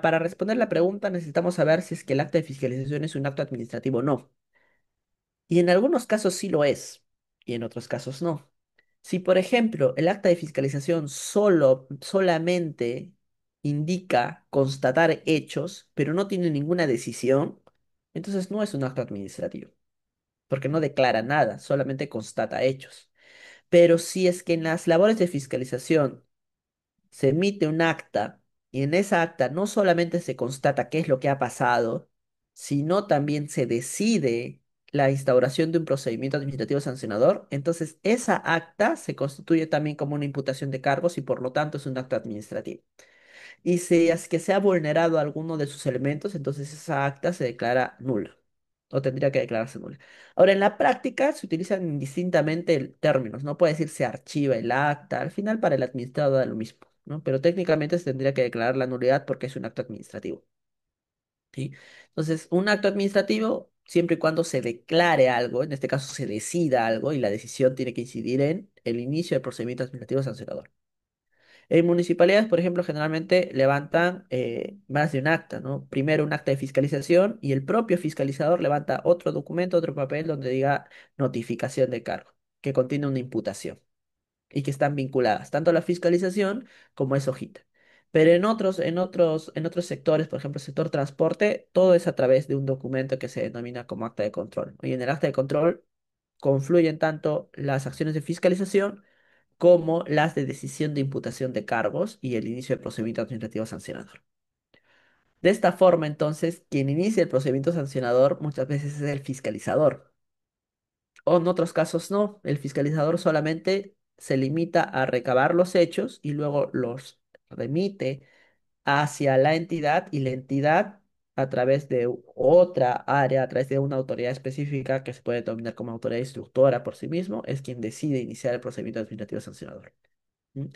Para responder la pregunta necesitamos saber si es que el acta de fiscalización es un acto administrativo o no. Y en algunos casos sí lo es, y en otros casos no. Si, por ejemplo, el acta de fiscalización solamente indica constatar hechos, pero no tiene ninguna decisión, entonces no es un acto administrativo, porque no declara nada, solamente constata hechos. Pero si es que en las labores de fiscalización se emite un acta y en esa acta no solamente se constata qué es lo que ha pasado, sino también se decide la instauración de un procedimiento administrativo sancionador, entonces esa acta se constituye también como una imputación de cargos y por lo tanto es un acto administrativo. Y si es que se ha vulnerado alguno de sus elementos, entonces esa acta se declara nula o tendría que declararse nula. Ahora, en la práctica se utilizan indistintamente términos, no puede decir se archiva el acta, al final para el administrado da lo mismo, ¿no? Pero técnicamente se tendría que declarar la nulidad porque es un acto administrativo, ¿sí? Entonces, un acto administrativo, siempre y cuando se declare algo, en este caso se decida algo y la decisión tiene que incidir en el inicio del procedimiento administrativo sancionador. En municipalidades, por ejemplo, generalmente levantan más de un acta, ¿no? Primero un acta de fiscalización y el propio fiscalizador levanta otro documento, otro papel donde diga notificación de cargo, que contiene una imputación y que están vinculadas tanto a la fiscalización como a esa hojita. Pero en otros sectores, por ejemplo, el sector transporte, todo es a través de un documento que se denomina como acta de control. Y en el acta de control confluyen tanto las acciones de fiscalización como las de decisión de imputación de cargos y el inicio del procedimiento administrativo sancionador. De esta forma, entonces, quien inicia el procedimiento sancionador muchas veces es el fiscalizador, o en otros casos no, el fiscalizador solamente se limita a recabar los hechos y luego los remite hacia la entidad y la entidad a través de otra área, a través de una autoridad específica que se puede denominar como autoridad instructora por sí mismo, es quien decide iniciar el procedimiento administrativo sancionador. ¿Mm?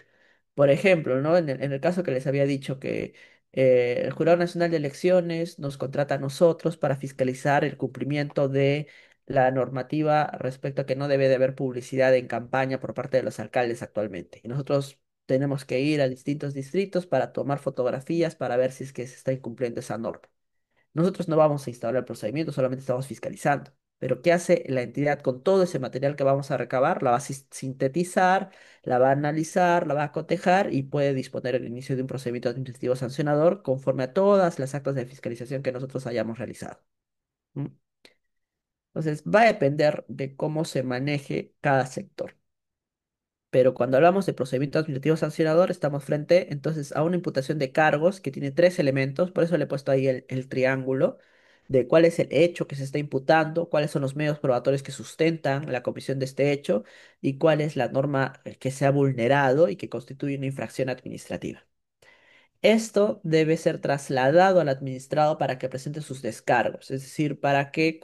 Por ejemplo, ¿no? En el caso que les había dicho que el Jurado Nacional de Elecciones nos contrata a nosotros para fiscalizar el cumplimiento de la normativa respecto a que no debe de haber publicidad en campaña por parte de los alcaldes actualmente. Y nosotros tenemos que ir a distintos distritos para tomar fotografías para ver si es que se está incumpliendo esa norma. Nosotros no vamos a instaurar el procedimiento, solamente estamos fiscalizando. Pero ¿qué hace la entidad con todo ese material que vamos a recabar? La va a sintetizar, la va a analizar, la va a cotejar y puede disponer el inicio de un procedimiento administrativo sancionador conforme a todas las actas de fiscalización que nosotros hayamos realizado. ¿Mm? Entonces, va a depender de cómo se maneje cada sector. Pero cuando hablamos de procedimiento administrativo sancionador, estamos frente entonces a una imputación de cargos que tiene tres elementos, por eso le he puesto ahí el triángulo de cuál es el hecho que se está imputando, cuáles son los medios probatorios que sustentan la comisión de este hecho y cuál es la norma que se ha vulnerado y que constituye una infracción administrativa. Esto debe ser trasladado al administrado para que presente sus descargos, es decir, para que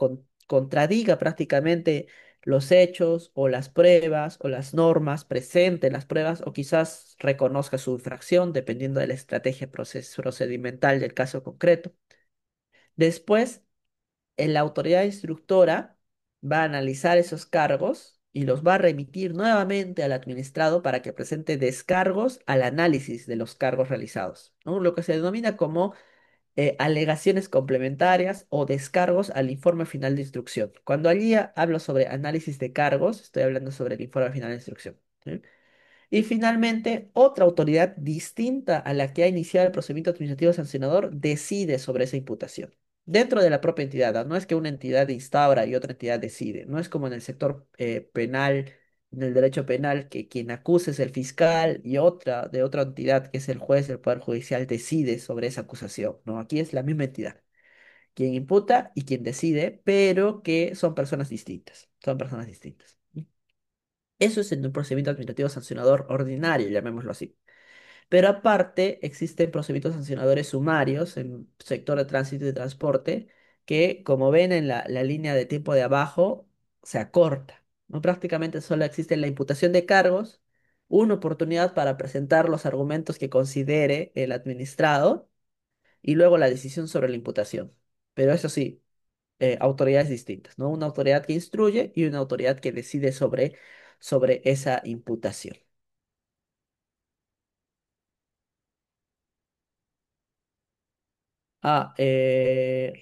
contradiga prácticamente los hechos o las pruebas o las normas, presente las pruebas o quizás reconozca su infracción, dependiendo de la estrategia procedimental del caso concreto. Después, la autoridad instructora va a analizar esos cargos y los va a remitir nuevamente al administrado para que presente descargos al análisis de los cargos realizados, ¿no? Lo que se denomina como alegaciones complementarias o descargos al informe final de instrucción. Cuando allí hablo sobre análisis de cargos, estoy hablando sobre el informe final de instrucción. ¿Sí? Y finalmente, otra autoridad distinta a la que ha iniciado el procedimiento administrativo sancionador decide sobre esa imputación. Dentro de la propia entidad, ¿no? No es que una entidad instaura y otra entidad decide. No es como en el sector penal en el derecho penal que quien acusa es el fiscal y otra de otra entidad que es el juez del Poder Judicial decide sobre esa acusación, ¿no? Aquí es la misma entidad, quien imputa y quien decide, pero que son personas distintas, son personas distintas. Eso es en un procedimiento administrativo sancionador ordinario, llamémoslo así. Pero aparte, existen procedimientos sancionadores sumarios en sector de tránsito y transporte que, como ven en la línea de tiempo de abajo, se acorta, ¿no? Prácticamente solo existe la imputación de cargos, una oportunidad para presentar los argumentos que considere el administrado y luego la decisión sobre la imputación. Pero eso sí, autoridades distintas, ¿no? Una autoridad que instruye y una autoridad que decide sobre esa imputación.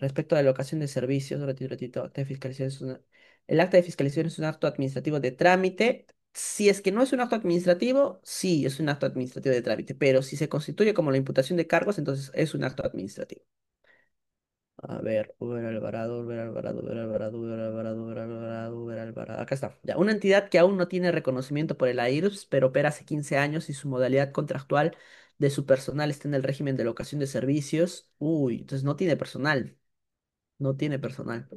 Respecto a la locación de servicios, ratito, ratito, acta de fiscalización el acta de fiscalización es un acto administrativo de trámite. Si es que no es un acto administrativo, sí es un acto administrativo de trámite, pero si se constituye como la imputación de cargos, entonces es un acto administrativo. A ver, Uber Alvarado, Uber Alvarado, Uber Alvarado, Uber Alvarado, Uber Alvarado, Uber Alvarado. Acá está. Ya, una entidad que aún no tiene reconocimiento por el AIRPS, pero opera hace 15 años y su modalidad contractual de su personal está en el régimen de locación de servicios. Uy, entonces no tiene personal. No tiene personal.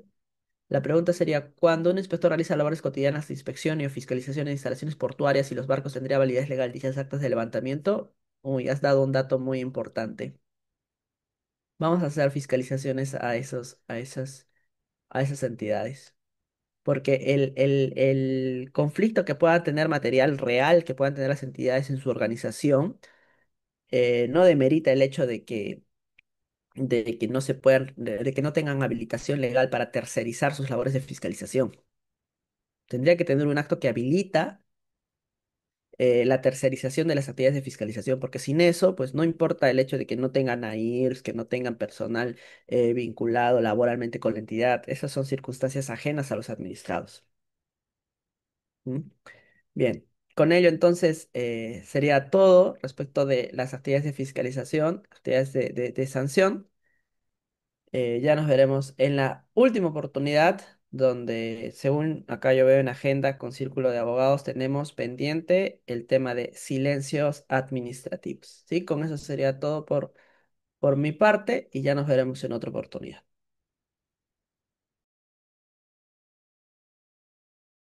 La pregunta sería, ¿cuándo un inspector realiza labores cotidianas de inspección y o fiscalización de instalaciones portuarias y los barcos tendría validez legal dichas actas de levantamiento? Uy, has dado un dato muy importante. Vamos a hacer fiscalizaciones a esas entidades. Porque el conflicto que puedan tener material real, que puedan tener las entidades en su organización, no demerita el hecho de que no se puedan, de que no tengan habilitación legal para tercerizar sus labores de fiscalización. Tendría que tener un acto que habilita la tercerización de las actividades de fiscalización, porque sin eso, pues no importa el hecho de que no tengan AIRS, que no tengan personal vinculado laboralmente con la entidad, esas son circunstancias ajenas a los administrados. ¿Mm? Bien, con ello entonces sería todo respecto de las actividades de fiscalización, actividades de sanción. Ya nos veremos en la última oportunidad, donde según acá yo veo en agenda con Círculo de Abogados, tenemos pendiente el tema de silencios administrativos. ¿Sí? Con eso sería todo por mi parte y ya nos veremos en otra oportunidad.